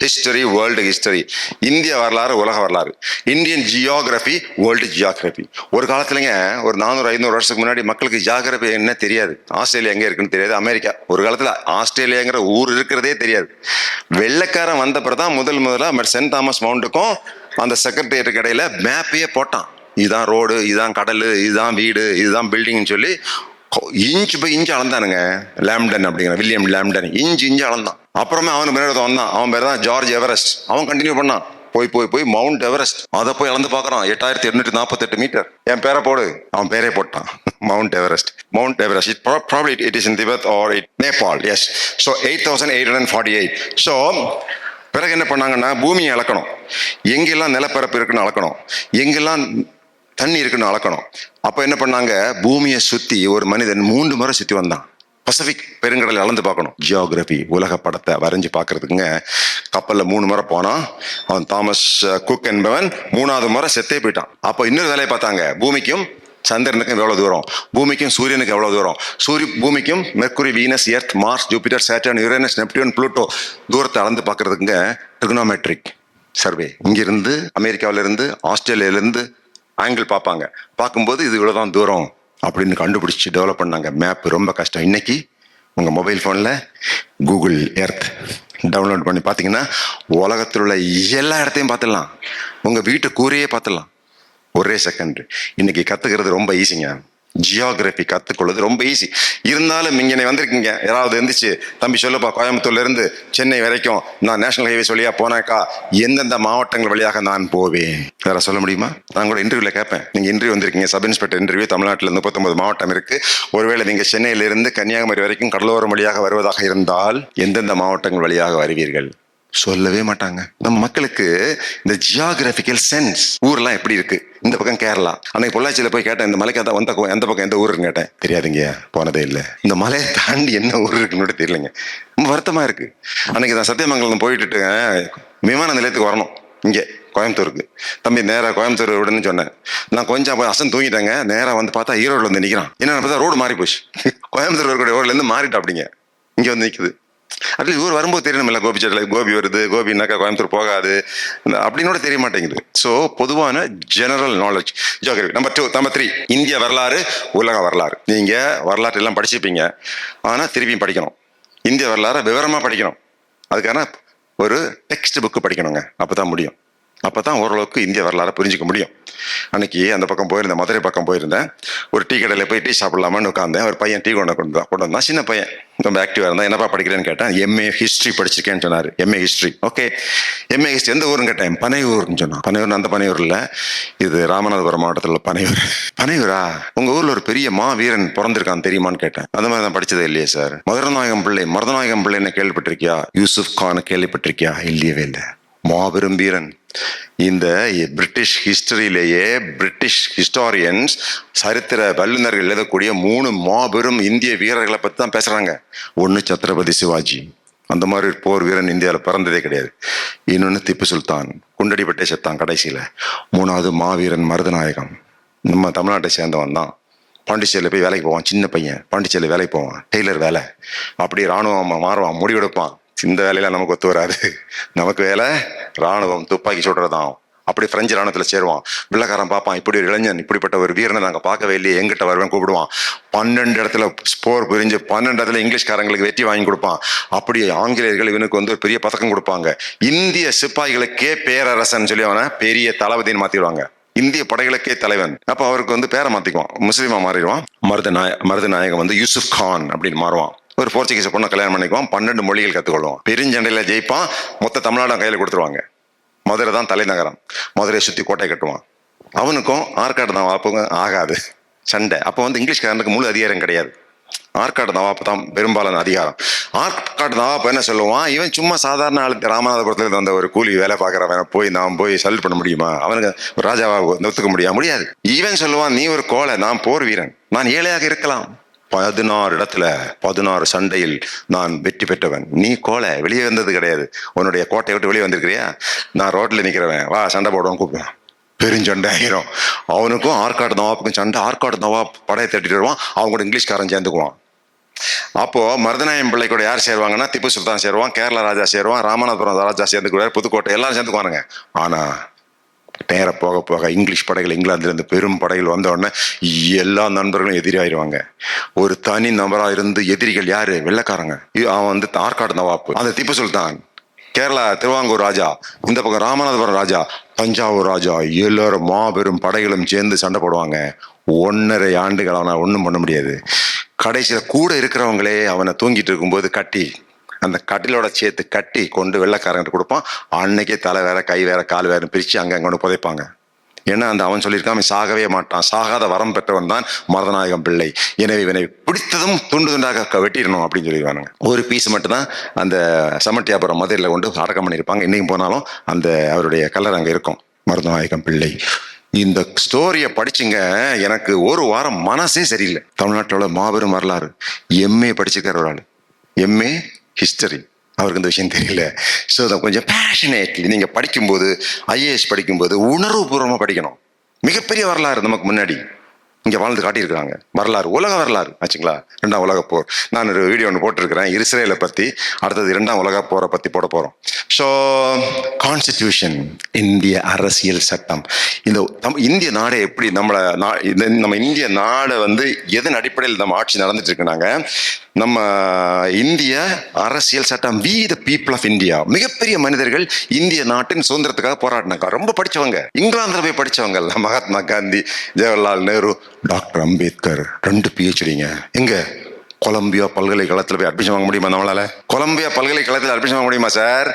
ஹிஸ்டரி, வேர்ல்டு ஹிஸ்டரி, இந்திய வரலாறு, உலக வரலாறு, இந்தியன் ஜியோகிராஃபி, வேர்ல்டு ஜியோகிராஃபி. ஒரு காலத்துலங்க ஒரு 400-500 வருஷத்துக்கு முன்னாடி மக்களுக்கு ஜியோகிராஃபி என்ன தெரியாது. ஆஸ்திரேலியா எங்க இருக்குன்னு தெரியாது. அமெரிக்கா, ஒரு காலத்துல ஆஸ்திரேலியாங்கிற ஊர் இருக்கிறதே தெரியாது. வெள்ளைக்காரன் வந்த பிறதான் முதல்ல சென்ட் தாமஸ் மவுண்டுக்கும் அந்த செக்ரட்டரியேட்டுக்கு இடையில மேப்பையே போட்டான். இதுதான் ரோடு, இதுதான் கடல், இதுதான் வீடு, இதுதான் பில்டிங்னு சொல்லி இன்ச் பை இன்ச் அளந்தானுங்க. லாம்டன் அப்படிங்கிற வில்லியம் லாம்டன் இன்ச் அளந்தான். அப்புறமே அவன் பேர் வந்தான். அவன் பேர் தான் ஜார்ஜ் எவரெஸ்ட். அவன் கண்டினியூ பண்ணான். போய் மவுண்ட் எவரெஸ்ட் அதை போய் அளந்து பார்க்கறான். 8848 மீட்டர். என் பேரை போடு. அவன் பேரே போட்டான், mount Everest. Mount Everest it is in Tibet or Nepal. Yes. So 8848. So பிறகு என்ன பண்ணாங்கன்னா பூமியை அளக்கணும். எங்கெல்லாம் நிலப்பரப்பு இருக்குன்னு அளக்கணும், எங்கெல்லாம் தண்ணி இருக்குன்னு அளக்கணும். அப்ப என்ன பண்ணாங்க, பூமியை சுத்தி ஒரு மனிதன் 3 முறை சுத்தி வந்தான். பசிபிக் பெருங்கடலை அளந்து பார்க்கணும். ஜியோகிராபி, உலக படத்தை வரைஞ்சு பார்க்கறதுக்குங்க கப்பல்ல 3 முறை போனான். அவன் தாமஸ் குக் என்பவன் 3ஆவது முறை செத்தே போயிட்டான். அப்போ இன்னொரு வேலையை பார்த்தாங்க. பூமிக்கும் சந்திரனுக்கும் எவ்வளவு தூரம், பூமிக்கும் சூரியனுக்கு எவ்வளவு தூரம், பூமிக்கும் Mercury, Venus, Earth, Mars, Jupiter, Saturn, Uranus, Neptune, Pluto தூரத்தை அளந்து பார்க்கறதுக்குங்க ட்ரிகனோமெட்ரிக் சர்வே. இங்கிருந்து அமெரிக்காவிலிருந்து ஆஸ்திரேலியாவிலிருந்து ஆங்கிள் பார்ப்பாங்க. பார்க்கும்போது இது இவ்வளவுதான் தூரம் அப்படின்னு கண்டுபிடிச்சி டெவலப் பண்ணாங்க. மேப் ரொம்ப கஷ்டம். இன்னைக்கு உங்க மொபைல் போன்ல கூகுள் எர்த் டவுன்லோட் பண்ணி பார்த்தீங்கன்னா உலகத்தில் உள்ள எல்லா இடத்தையும் பார்த்துடலாம். உங்க வீட்டு கூரையே பார்த்துடலாம் ஒரே செகண்ட். இன்னைக்கு கத்துக்கிறது ரொம்ப ஈஸிங்க. ஜியோகிராஃபி கத்துக்கொள்வது ரொம்ப ஈஸி. இருந்தாலும் இங்கே வந்திருக்கீங்க, யாராவது இருந்துச்சு, தம்பி சொல்லுப்பா, கோயம்புத்தூர்ல இருந்து சென்னை வரைக்கும் நான் நேஷனல் ஹைவேஸ் வழியா போனாக்கா எந்தெந்த மாவட்டங்கள் வழியாக நான் போவேன், வேற சொல்ல முடியுமா? நான் கூட இன்டர்வியூல கேட்பேன். நீங்க இன்டர்வியூ வந்திருக்கீங்க, சப் இன்ஸ்பெக்டர் இன்டர்வியூ. தமிழ்நாட்டில் 39 மாவட்டம் இருக்கு. ஒருவேளை நீங்க சென்னையிலிருந்து கன்னியாகுமரி வரைக்கும் கடலோரம் வழியாக வருவதாக இருந்தால் எந்தெந்த மாவட்டங்கள் வழியாக வருவீர்கள்? சொல்லவே மாட்டாங்க. நம்ம மக்களுக்கு இந்த ஜியோகிராபிக்கல் சென்ஸ், ஊர்லாம் எப்படி இருக்கு, இந்த பக்கம் கேரளா, அன்னைக்கு பொள்ளாச்சியில போய் கேட்டேன், இந்த மலைக்கு அந்த எந்த பக்கம் எந்த ஊருன்னு கேட்டேன். தெரியாதுங்க, போனதே இல்லை. இந்த மலையை தாண்டி என்ன ஊர் இருக்குன்னு தெரியலங்க. ரொம்ப வருத்தமா இருக்கு. அன்னைக்கு நான் சத்தியமங்கலம் போயிட்டு விமான நிலையத்துக்கு வரணும், இங்கே கோயம்புத்தூருக்கு. தம்பி நேராக கோயம்புத்தூர் ரோடுன்னு சொன்னேன். நான் கொஞ்சம் போய் அசன் தூங்கிட்டேங்க. நேராக வந்து பார்த்தா ஈரோடுல வந்து நிற்கிறான். என்ன பார்த்தா ரோடு மாறி போச்சு. கோயம்புத்தூர் ரோடுல இருந்து மாறிட்டு அப்படிங்க இங்கே வந்து நிற்குது. அட்லீஸ்ட் ஊர் வரும்போது தெரியணும்ல, கோபி சட்டில் கோபி வருது, கோபின்னாக்கா கோயம்புத்தூர் போகாது அப்படின்னு தெரிய மாட்டேங்குது. ஸோ பொதுவான ஜெனரல் நாலேஜ் ஜியோகிராஃபி. நம்பர் 3 இந்திய வரலாறு, உலக வரலாறு. நீங்க வரலாற்று எல்லாம் படிச்சிருப்பீங்க, ஆனா திருப்பியும் படிக்கணும். இந்திய வரலாறு விவரமா படிக்கணும். அதுக்கான ஒரு டெக்ஸ்ட் புக்கு படிக்கணுங்க. அப்பதான் முடியும். அப்பதான் ஓரளவுக்கு இந்திய வரலாறு புரிஞ்சுக்க முடியும். அன்னைக்கு அந்த பக்கம் போயிருந்தேன், மதுரை பக்கம் போயிருந்தேன். ஒரு டீ கடையில் போய் டீ சாப்பிடலாமான்னு உட்காந்தேன். ஒரு பையன் டீ கொண்டு வந்தான். சின்ன பையன், ரொம்ப ஆக்டிவா இருந்தான். என்னப்பா படிக்கிறேன்னு கேட்டேன். எம்ஏ ஹிஸ்டரி படிச்சிருக்கேன்னு சொன்னாரு. MA history. Okay, MA history எந்த ஊருன்னு கேட்டேன். பனையூர்னு சொன்னான். பனையூர், அந்த பனையூர் இல்ல, இது ராமநாதபுரம் மாவட்டத்தில் பனையூர். பனையூரா? உங்க ஊர்ல ஒரு பெரிய மாவீரன் பிறந்திருக்கான் தெரியுமான்னு கேட்டேன். அந்த மாதிரி நான் படிச்சதே இல்லையே சார். மருதநாயகம் பிள்ளைன்னு கேள்விப்பட்டிருக்கியா? யூசுப் கான் கேள்விப்பட்டிருக்கியா? இல்லையவே இல்லை. மாபெரும் வீரன். இந்த பிரிட்டிஷ் ஹிஸ்டரியிலேயே பிரிட்டிஷ் ஹிஸ்டாரியன்ஸ், சரித்திர வல்லுநர்கள் எழுதக்கூடிய 3 மாபெரும் இந்திய வீரர்களை பத்தி தான் பேசுறாங்க. ஒன்னு சத்ரபதி சிவாஜி, அந்த மாதிரி போர் வீரன் இந்தியாவில் பிறந்ததே கிடையாது. இன்னொன்னு திப்பு சுல்தான், குண்டடிப்பட்டே செத்தான் கடைசியில. 3வது மாவீரன் மருதநாயகம், நம்ம தமிழ்நாட்டை சேர்ந்தவன் தான். பாண்டிச்சேரியில் போய் வேலைக்கு போவான். சின்ன பையன் பாண்டிச்சேரியில் வேலைக்கு போவான், டெய்லர் வேலை. அப்படி ராணுவம் மாறுவான், முடிவெடுப்பான். இந்த வேலையெல்லாம் நமக்கு ஒத்து வராது. நமக்கு வேலை ராணுவம், துப்பாக்கி சுடுறதான். அப்படி பிரெஞ்சு ராணுவத்தில் சேருவான். வெள்ளக்காரன் பார்ப்பான், இப்படி ஒரு இளைஞன், இப்படிப்பட்ட ஒரு வீரனை நாங்கள் பார்க்கவே இல்லையே, எங்கிட்ட வருவேன் கூப்பிடுவான். 12 இடத்துல ஸ்போர் புரிஞ்சு 12 இடத்துல இங்கிலீஷ்காரங்களுக்கு வெற்றி வாங்கி கொடுப்பான். அப்படி ஆங்கிலேயர்கள் இவனுக்கு ஒரு பெரிய பதக்கம் கொடுப்பாங்க. இந்திய சிப்பாய்களுக்கே பேரரசன் சொல்லி அவனை பெரிய தளபதின்னு மாத்திடுவாங்க. இந்திய படைகளுக்கே தலைவன். அப்ப அவருக்கு பேரை மாத்திக்குவான், முஸ்லீமா மாறிடுவான். மருதநாயகம் யூசுப் கான் அப்படின்னு மாறுவான். ஒரு போர்ச்சுகீஸ் பொண்ணை கல்யாணம் பண்ணிக்குவான். 12 மொழிகள் கற்றுக்கொள்வான். பெருஞ்சண்டையில ஜெயிப்பான். மொத்த தமிழ்நாடு கையில் கொடுத்துருவாங்க. மதுரை தான் தலைநகரம். மதுரையை சுற்றி கோட்டை கட்டுவான். அவனுக்கும் ஆற்காடு நவாப்புக்கும் ஆகாது சண்டை. அப்போ இங்கிலீஷ்காரனுக்கு முழு அதிகாரம் கிடையாது. ஆற்காடு நவாப்பு தான் பெரும்பாலான அதிகாரம். ஆற்காடு நவாப்பு என்ன சொல்லுவான், இவன் சும்மா சாதாரண ஆளு, ராமநாதபுரத்துல வந்த ஒரு கூலி வேலை பார்க்குறவன் நாம் போய் சல்யூட் பண்ண முடியுமா? அவனுக்கு ராஜாவா ஒத்துக்க முடியாது. இவன் சொல்லுவான், நீ ஒரு கோலை, நான் போர் வீரன், நான் ஏழையாக இருக்கலாம். 16 இடத்துல 16 சண்டையில் நான் வெற்றி பெற்றவன். நீ கோலை, வெளியே வந்தது கிடையாது. உன்னுடைய கோட்டையை விட்டு வெளியே வந்திருக்கிறியா? நான் ரோட்ல நிக்கிறவன், வா சண்டை போடுவான் கூப்பிடுவான். பெருஞ்சண்டை ஆயிரும். அவனுக்கும் ஆற்காடு நவாப்புக்கும் சண்டை. ஆற்காடு நவாப் படையை தட்டிட்டு வருவான். அவங்க கூட இங்கிலீஷ்காரன் சேர்ந்துக்குவான். அப்போ மருதநாயம் பிள்ளை கூட யார் சேருவாங்கன்னா திப்பு சுல்தான் சேருவான், கேரள ராஜா சேருவான், ராமநாதபுரம் ராஜா சேர்ந்துக்குவார், புதுக்கோட்டை எல்லாரும் சேர்ந்துக்குவானுங்க. ஆனா நேர போக போக இங்கிலீஷ் படைகள், இங்கிலாந்துல இருந்து பெரும் படைகள் வந்த உடனே எல்லா நண்பர்களும் எதிராயிருவாங்க. ஒரு தனி நபரா இருந்து எதிரிகள் யாரு? வெள்ளைக்காரங்க. அவன் வந்து ஆற்காடு நவாப்பு, அந்த திப்பு சுல்தான், கேரளா திருவாங்கூர் ராஜா, இந்த பக்கம் ராமநாதபுரம் ராஜா, தஞ்சாவூர் ராஜா, எல்லாரும் மாபெரும் படைகளும் சேர்ந்து சண்டை போடுவாங்க. 1.5 ஆண்டுகள் அவனை ஒன்றும் பண்ண முடியாது. கடைசியில கூட இருக்கிறவங்களே அவனை தூங்கிட்டு இருக்கும்போது கட்டி, அந்த கட்டிலோட சேர்த்து கட்டி கொண்டு வெள்ளைக்காரங்கிட்ட கொடுப்பான். அன்னைக்கே தலை வேற கை வேற கால் வேற பிரிச்சு அங்க கொண்டு புதைப்பாங்க. ஏன்னா அந்த அவன் சொல்லியிருக்கான், அவன் சாகவே மாட்டான், சாகாத வரம் பெற்றவன் தான் மருதநாயகம் பிள்ளை, எனவே இவனை பிடித்ததும் துண்டு துண்டாக வெட்டிடணும் அப்படின்னு சொல்லிடுவானுங்க. ஒரு பீஸ் மட்டும் தான் அந்த சமட்டியாபுரம் மதுரையில் கொண்டு அடக்கம் பண்ணியிருப்பாங்க. இன்னைக்கு போனாலும் அந்த அவருடைய கல்லறை அங்கே இருக்கும், மருதநாயகம் பிள்ளை. இந்த ஸ்டோரியை படிச்சுங்க, எனக்கு ஒரு வாரம் மனசே சரியில்லை. தமிழ்நாட்டோட மாபெரும் வரலாறு, எம்ஏ படிச்சிருக்கார் ஒரு ஆள், எம்ஏ ஹிஸ்டரி. அவருக்கு இந்த விஷயம் தெரியல. ஸோ அதை கொஞ்சம் பேஷனேட்லி நீங்கள் படிக்கும்போது, ஐஏஎஸ் படிக்கும்போது உணர்வுபூர்வமாக படிக்கணும். மிகப்பெரிய வரலாறு நமக்கு முன்னாடி இங்கே வாழ்ந்து காட்டியிருக்கிறாங்க. வரலாறு, உலக வரலாறு ஆச்சுங்களா. 2ஆம் உலக போர், நான் ஒரு வீடியோ ஒன்று போட்டிருக்கிறேன் இஸ்ரேலை பற்றி. அடுத்தது 2ஆம் உலக போரை பற்றி போட போகிறோம். ஸோ கான்ஸ்டிடியூஷன், இந்திய அரசியல் சட்டம். இந்த இந்திய நாடை எப்படி நம்ம இந்திய நாடை வந்து எதன் அடிப்படையில் நம்ம ஆட்சி நடந்துட்டு இருக்குனாங்க, நம்ம இந்திய அரசியல் சட்டம். We the people of India, மிகப்பெரிய மனிதர்கள் இந்திய நாட்டின் சுதந்திரத்துக்காக போராடினாங்க. ரொம்ப படிச்சவங்க, இங்கிலாந்துல போய் படிச்சவங்க, மகாத்மா காந்தி, ஜவஹர்லால் நேரு, டாக்டர் அம்பேத்கர், 2 PhDங்க. எங்க? கொலம்பியா பல்கலைக்கழகத்தில் போய் அட்மிஷன் வாங்க முடியுமா நம்மளால? கொலம்பியா பல்கலைக்கழகத்தில் அட்மிஷன் வாங்க முடியுமா சார்?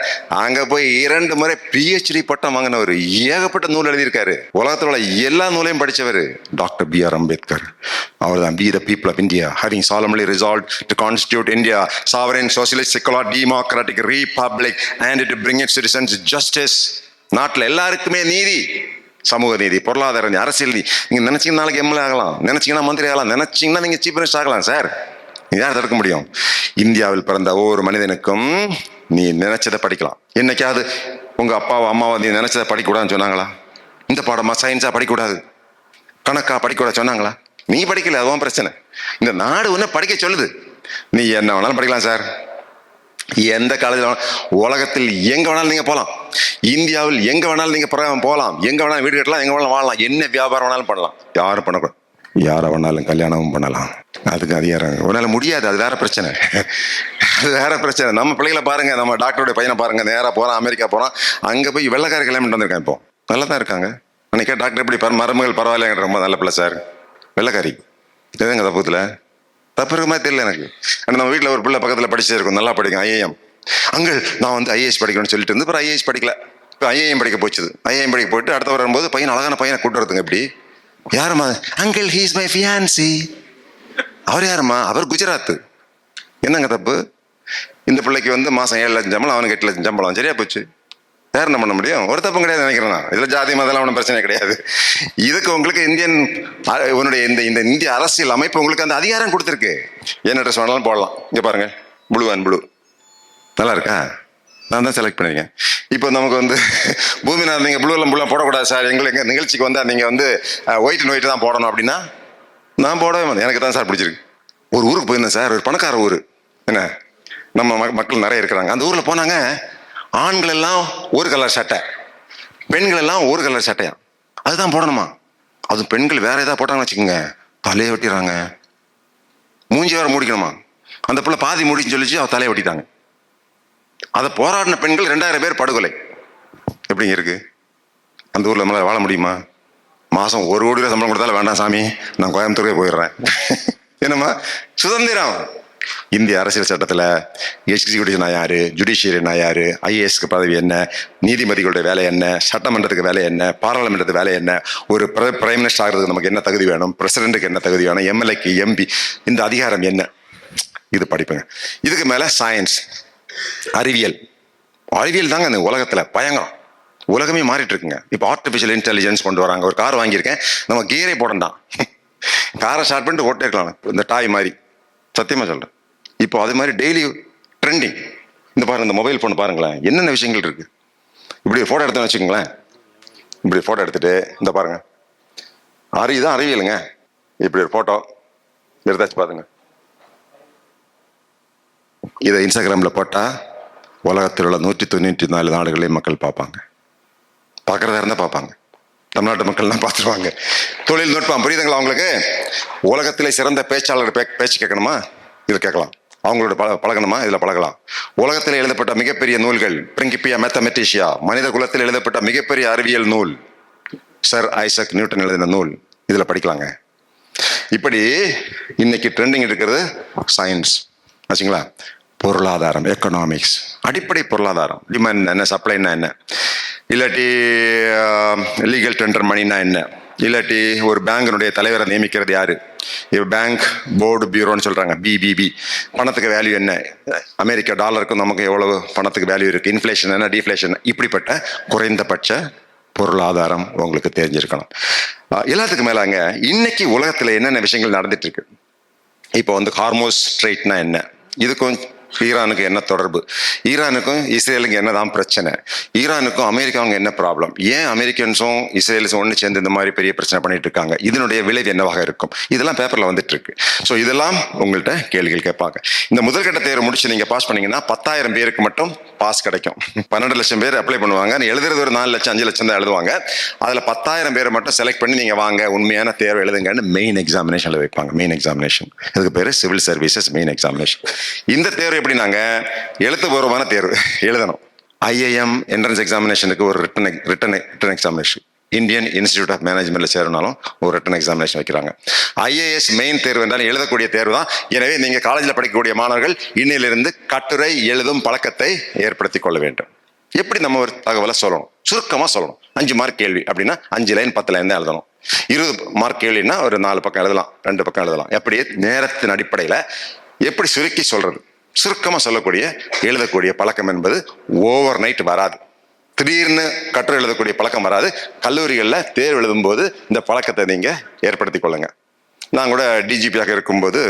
அங்க போய் 2 முறை PhD பட்டம் வாங்கினவர், ஏகப்பட்ட நூல் எழுதியிருக்காரு, உலகத்தில் உள்ள எல்லா நூலையும் படிச்சவர் டாக்டர் B.R. அம்பேத்கர். அவர் தான் we the people of India, having solemnly resolved to constitute India sovereign, socialist, secular, democratic republic and to bring its citizens justice. நாட்டில் எல்லாருக்குமே நீதி, சமூக நீதி, பொருளாதார நீதி, அரசியல் நீதி. நீங்க நினைச்சீங்கன்னா நாளைக்கு எம்எல்ஏ ஆகலாம், நினைச்சீங்கன்னா மந்திரி ஆகலாம், நினைச்சீங்கன்னா நீங்க சீஃப் மினிஸ்டர் ஆகலாம் சார். யார் தடுக்க முடியும்? இந்தியாவில் பிறந்த ஒவ்வொரு மனிதனுக்கும் நீ நினைச்சதை படிக்கலாம். என்னைக்காவது உங்க அப்பாவோ அம்மாவோ நீ நினைச்சதை படிக்கக்கூடாதுன்னு சொன்னாங்களா? இந்த பாடமா சயின்ஸா படிக்கக்கூடாது, கணக்கா படிக்கக்கூடாது சொன்னாங்களா? நீ படிக்கல, அதுவும் பிரச்சனை. இந்த நாடு ஒன்று படிக்க சொல்லுது, நீ என்ன வேணாலும் படிக்கலாம் சார். எந்த காலேஜில், உலகத்தில் எங்க வேணாலும் நீங்க போகலாம், இந்தியாவில் எங்க வேணாலும் நீங்க போகலாம், எங்க வேணாலும் வீடு கட்டலாம், எங்க வேணாலும் வாழலாம், என்ன வியாபாரம் வேணாலும் பண்ணலாம். யாரும் பண்ணக்கூடாது. யாரை வேணாலும் கல்யாணமும் பண்ணலாம், அதுக்கு அதிகாரம் உன்னால முடியாது. அது வேற பிரச்சனை, அது வேற பிரச்சனை. நம்ம பிள்ளைகளை பாருங்க, நம்ம டாக்டருடைய பையனை பாருங்க, நேராக போறான் அமெரிக்கா போறான், அங்க போய் வெள்ளைக்கார கல்யாணம் பண்ணிட்டு வந்திருக்கான். இப்போ நல்லா தான் இருக்காங்க. அன்னைக்கே டாக்டர் எப்படி மருமகள் பரவாயில்லைங்க, ரொம்ப நல்ல பிள்ளை சார், வெள்ளைக்காரி. எதுங்க தப்புல தப்பு இருக்க மாதிரி தெரியல எனக்கு. நம்ம வீட்டில் ஒரு பிள்ளை பக்கத்தில் படிச்சே இருக்கும், நல்லா படிக்கும், ஐஏஎம். அங்கே நான் வந்து ஐஏஎஸ் படிக்கணும்னு சொல்லிட்டு இருந்து, அப்புறம் ஐஏஎஸ் படிக்கல, இப்போ ஐஏஎம் படிக்க போச்சுது. ஐஏஎம் படிக்க போயிட்டு அடுத்த வரும்போது பையன், அழகான பையனை கூட்டு வரதுங்க. எப்படி? யாருமா? Uncle, he is my fiance. அவர் யாருமா? அவர் குஜராத். என்னங்க தப்பு? இந்த பிள்ளைக்கு வந்து மாசம் 7 லட்சம் சம்பளம், அவனுக்கு 8 லட்சம் சம்பளம், சரியா போச்சு. வேற என்ன பண்ண முடியும்? ஒரு தப்பும் கிடையாது நினைக்கிறேன் நான். இதுல ஜாதி மதம் ஒன்றும் பிரச்சனை கிடையாது. இதுக்கு உங்களுக்கு உன்னுடைய இந்த இந்திய அரசியல் அமைப்பு உங்களுக்கு அந்த அதிகாரம் கொடுத்துருக்கு. என்ன ட்ரெஸ் வேணாலும் போடலாம். இங்க பாருங்க, ப்ளூ அண்ட் ப்ளூ நல்லா இருக்கா? நான் தான் செலக்ட் பண்ணிருக்கேன். இப்போ நமக்கு வந்து பூமிநாதன், நீங்க ப்ளூ எல்லாம் போடக்கூடாது சார், எங்க நிகழ்ச்சிக்கு வந்தா நீங்க வந்து ஒயிட் அண்ட் ஒயிட் தான் போடணும் அப்படின்னா நான் போடவே மாட்டேன். எனக்கு தான் சார் பிடிச்சிருக்கு. ஒரு ஊருக்கு போயிருந்தேன் சார், ஒரு பணக்கார ஊர், என்ன நம்ம மக்கள் நிறைய இருக்கிறாங்க. அந்த ஊர்ல போனாங்க, ஆண்கள் எல்லாம் ஒரு கலர் சட்டை, பெண்கள் எல்லாம் ஒரு கலர் சட்டையா, அதுதான் போடணுமா. அது பெண்கள் வேற ஏதாவது போட்டாங்கன்னு வச்சுக்கோங்க, தலையை வெட்டிடுறாங்க. மூஞ்சி வேற மூடிக்கணுமா. அந்த பிள்ளை பாதி மூடின்னு சொல்லிச்சு, அவ தலையை வெட்டிட்டாங்க. அதை போராடின பெண்கள் 2000 பேர் படுகொலை. எப்படிங்க இருக்கு? அந்த ஊர்ல நம்மளால வாழ முடியுமா? மாசம் 1 கோடி ரூபாய் சம்பளம் கொடுத்தாலும் வேண்டாம் சாமி, நான் கோயம்புத்தூரே போயிடுறேன். என்னம்மா சுதந்திரம்? இந்திய அரசியல் சட்டத்தில் எக்ஸிக்யூட்டிவ்னா யாரு, ஜுடிஷியரினா யாரு, ஐஏஎஸ்க்கு பதவி என்ன, நீதிபதிகளுடைய வேலை என்ன, சட்டமன்றத்துக்கு வேலை என்ன, பாராளுமன்றத்துக்கு வேலை என்ன, ஒரு பிரைம் மினிஸ்டர் ஆகிறதுக்கு நமக்கு என்ன தகுதி வேணும், பிரசிடென்ட்டுக்கு என்ன தகுதி வேணும், எம்எல்ஏக்கு எம்பி இந்த அதிகாரம் என்ன, இது படிப்புங்க. இதுக்கு மேல சயின்ஸ், அறிவியல். அறிவியல் தாங்க இந்த உலகத்துல பயங்கரம். உலகமே மாறிட்டு இருக்குங்க. இப்போ ஆர்டிபிஷியல் இன்டெலிஜென்ஸ் கொண்டு வராங்க. ஒரு கார் வாங்கியிருக்கேன், நம்ம கியரே போடண்டாம், காரை ஸ்டார்ட் பண்ணிட்டு ஓட்டே இருக்கலாம், இந்த டாய் மாதிரி. சத்தியமா சொல்றேன். இப்போ அது மாதிரி டெய்லி ட்ரெண்டிங். இந்த பாருங்க, இந்த மொபைல் ஃபோன் பாருங்களேன், என்னென்ன விஷயங்கள் இருக்கு. இப்படி போட்டோ எடுத்தோன்னு வச்சுக்கோங்களேன், இப்படி போட்டோ எடுத்துட்டு இந்த பாருங்க, தான் அறிவியலுங்க. இப்படி ஒரு போட்டோ எடுத்தாச்சு பாருங்க, இதை இன்ஸ்டாகிராமில் போட்டால் உலகத்தில் உள்ள 194 நாடுகளையும் மக்கள் பார்ப்பாங்க. பார்க்குறதா இருந்தால் பார்ப்பாங்க. தமிழ்நாட்டு மக்கள்லாம் பார்த்துருவாங்க. தொழில்நுட்பம் புரியுதுங்களா உங்களுக்கு? உலகத்திலே சிறந்த பேச்சாளர் பேச்சு கேட்கணுமா, இதில் கேட்கலாம். அவங்களோட பழகணுமா, இதில் பழகலாம். உலகத்தில் எழுதப்பட்ட மிகப்பெரிய நூல்கள், பிரிங்கிப்பியா மேத்தமெட்டிஷியா, மனித குலத்தில் எழுதப்பட்ட மிகப்பெரிய அறிவியல் நூல், சர் ஐசக் நியூட்டன் எழுதின நூல், இதில் படிக்கலாங்க. இப்படி இன்னைக்கு ட்ரெண்டிங் இருக்கிறது சயின்ஸ் ஆச்சுங்களா. பொருளாதாரம், எக்கனாமிக்ஸ், அடிப்படை பொருளாதாரம், டிமாண்ட் என்ன, சப்ளைனா என்ன, இல்லாட்டி லீகல் டெண்டர் மணினா என்ன, இல்லாட்டி ஒரு பேங்கினுடைய தலைவரை நியமிக்கிறது யாரு, பேங்க் போர்டு பியூரோன்னு சொல்றாங்க, பிபிபி. பணத்துக்கு வேல்யூ என்ன, அமெரிக்கா டாலருக்கும் நமக்கு எவ்வளவு பணத்துக்கு வேல்யூ இருக்கு, இன்ஃப்ளேஷன் என்ன, டிஃப்ளேஷன், இப்படிப்பட்ட குறைந்தபட்ச பொருளாதாரம் உங்களுக்கு தெரிஞ்சிருக்கணும். எல்லாத்துக்கும் மேலாங்க இன்னைக்கு உலகத்துல என்னென்ன விஷயங்கள் நடந்துட்டு இருக்கு. இப்போ ஹார்மோஸ் ஸ்ட்ரெயிட்னா என்ன, இதுக்கும் ஈரானுக்கு என்ன தொடர்பு, ஈரானுக்கும் இஸ்ரேலுக்கு என்னதான் பிரச்சனை, ஈரானுக்கும் அமெரிக்காவுக்கும் என்ன ப்ராப்ளம், ஏன் அமெரிக்கன்ஸும் இஸ்ரேல்ஸும் ஒன்று சேர்ந்து இந்த மாதிரி பெரிய பிரச்சனை பண்ணிட்டு இருக்காங்க, இதனுடைய விளைவு என்னவாக இருக்கும், இதெல்லாம் பேப்பர்ல வந்துட்டு இருக்கு. ஸோ இதெல்லாம் உங்கள்கிட்ட கேள்விகள் கேட்பாங்க. இந்த முதல்கட்ட தேர்வு முடிச்சு நீங்க பாஸ் பண்ணீங்கன்னா 10,000 பேருக்கு மட்டும் பாஸ் கிடைக்கும். 12 லட்சம் பேர் அப்ளை பண்ணுவாங்க. எழுதுறது ஒரு 4 லட்சம் 5 லட்சம் தான் எழுதுவாங்க. அதுல 10,000 பேரை மட்டும் செலக்ட் பண்ணி நீங்க வாங்க உண்மையான தேர்வு எழுதுங்கன்னு மெயின் எக்ஸாமினேஷன்ல வைப்பாங்க. மெயின் எக்ஸாமினேஷன், இதுக்கு பேரு சிவில் சர்வீசஸ் மெயின் எக்ஸாமினேஷன். இந்த தேர்வு எப்படி, நாங்க எழுத்துப்பூர்வமான தேர்வு எழுதணும். ஐஏஎம் என்ட்ரன்ஸ் எக்ஸாமினேஷனுக்கு ஒரு written examination, Indian institute of மேனேஜ்மெண்ட்ல சேரனாலும் ஒரு ரிட்டன் எக்ஸாமினேஷன் வைக்கிறாங்க. ஐஏஎஸ் மெயின் தேர்வு என்றால் எழுதக்கூடிய தேர்வு தான். எனவே நீங்க காலேஜில் படிக்கக்கூடிய மாணவர்கள் இன்னிலிருந்து கட்டுரை எழுதும் பழக்கத்தை ஏற்படுத்திக் கொள்ள வேண்டும். எப்படி நம்ம ஒரு தகவலை சொல்லணும், சுருக்கமா சொல்லணும். 5 மார்க் கேள்வி அப்படின்னா 5 லைன் 10 லைன் தான் எழுதணும். 20 மார்க் கேள்வின்னா ஒரு 4 பக்கம் எழுதலாம், 2 பக்கம் எழுதலாம். எப்படி நேரத்தின் அடிப்படையில் எப்படி சுருக்கி சொல்றது, சுருக்கமா சொல்லக்கூடிய எழுதக்கூடிய பழக்கம் என்பது ஓவர் நைட் வராது. திடீர்னு கட்டுரை எழுதக்கூடிய பழக்கம் வராது. கல்லூரிகளில் தேர்வு எழுதும் போது இந்த பழக்கத்தை நீங்க ஏற்படுத்தி கொள்ளுங்க. நான் கூட டிஜிபியாக இருக்கும்போது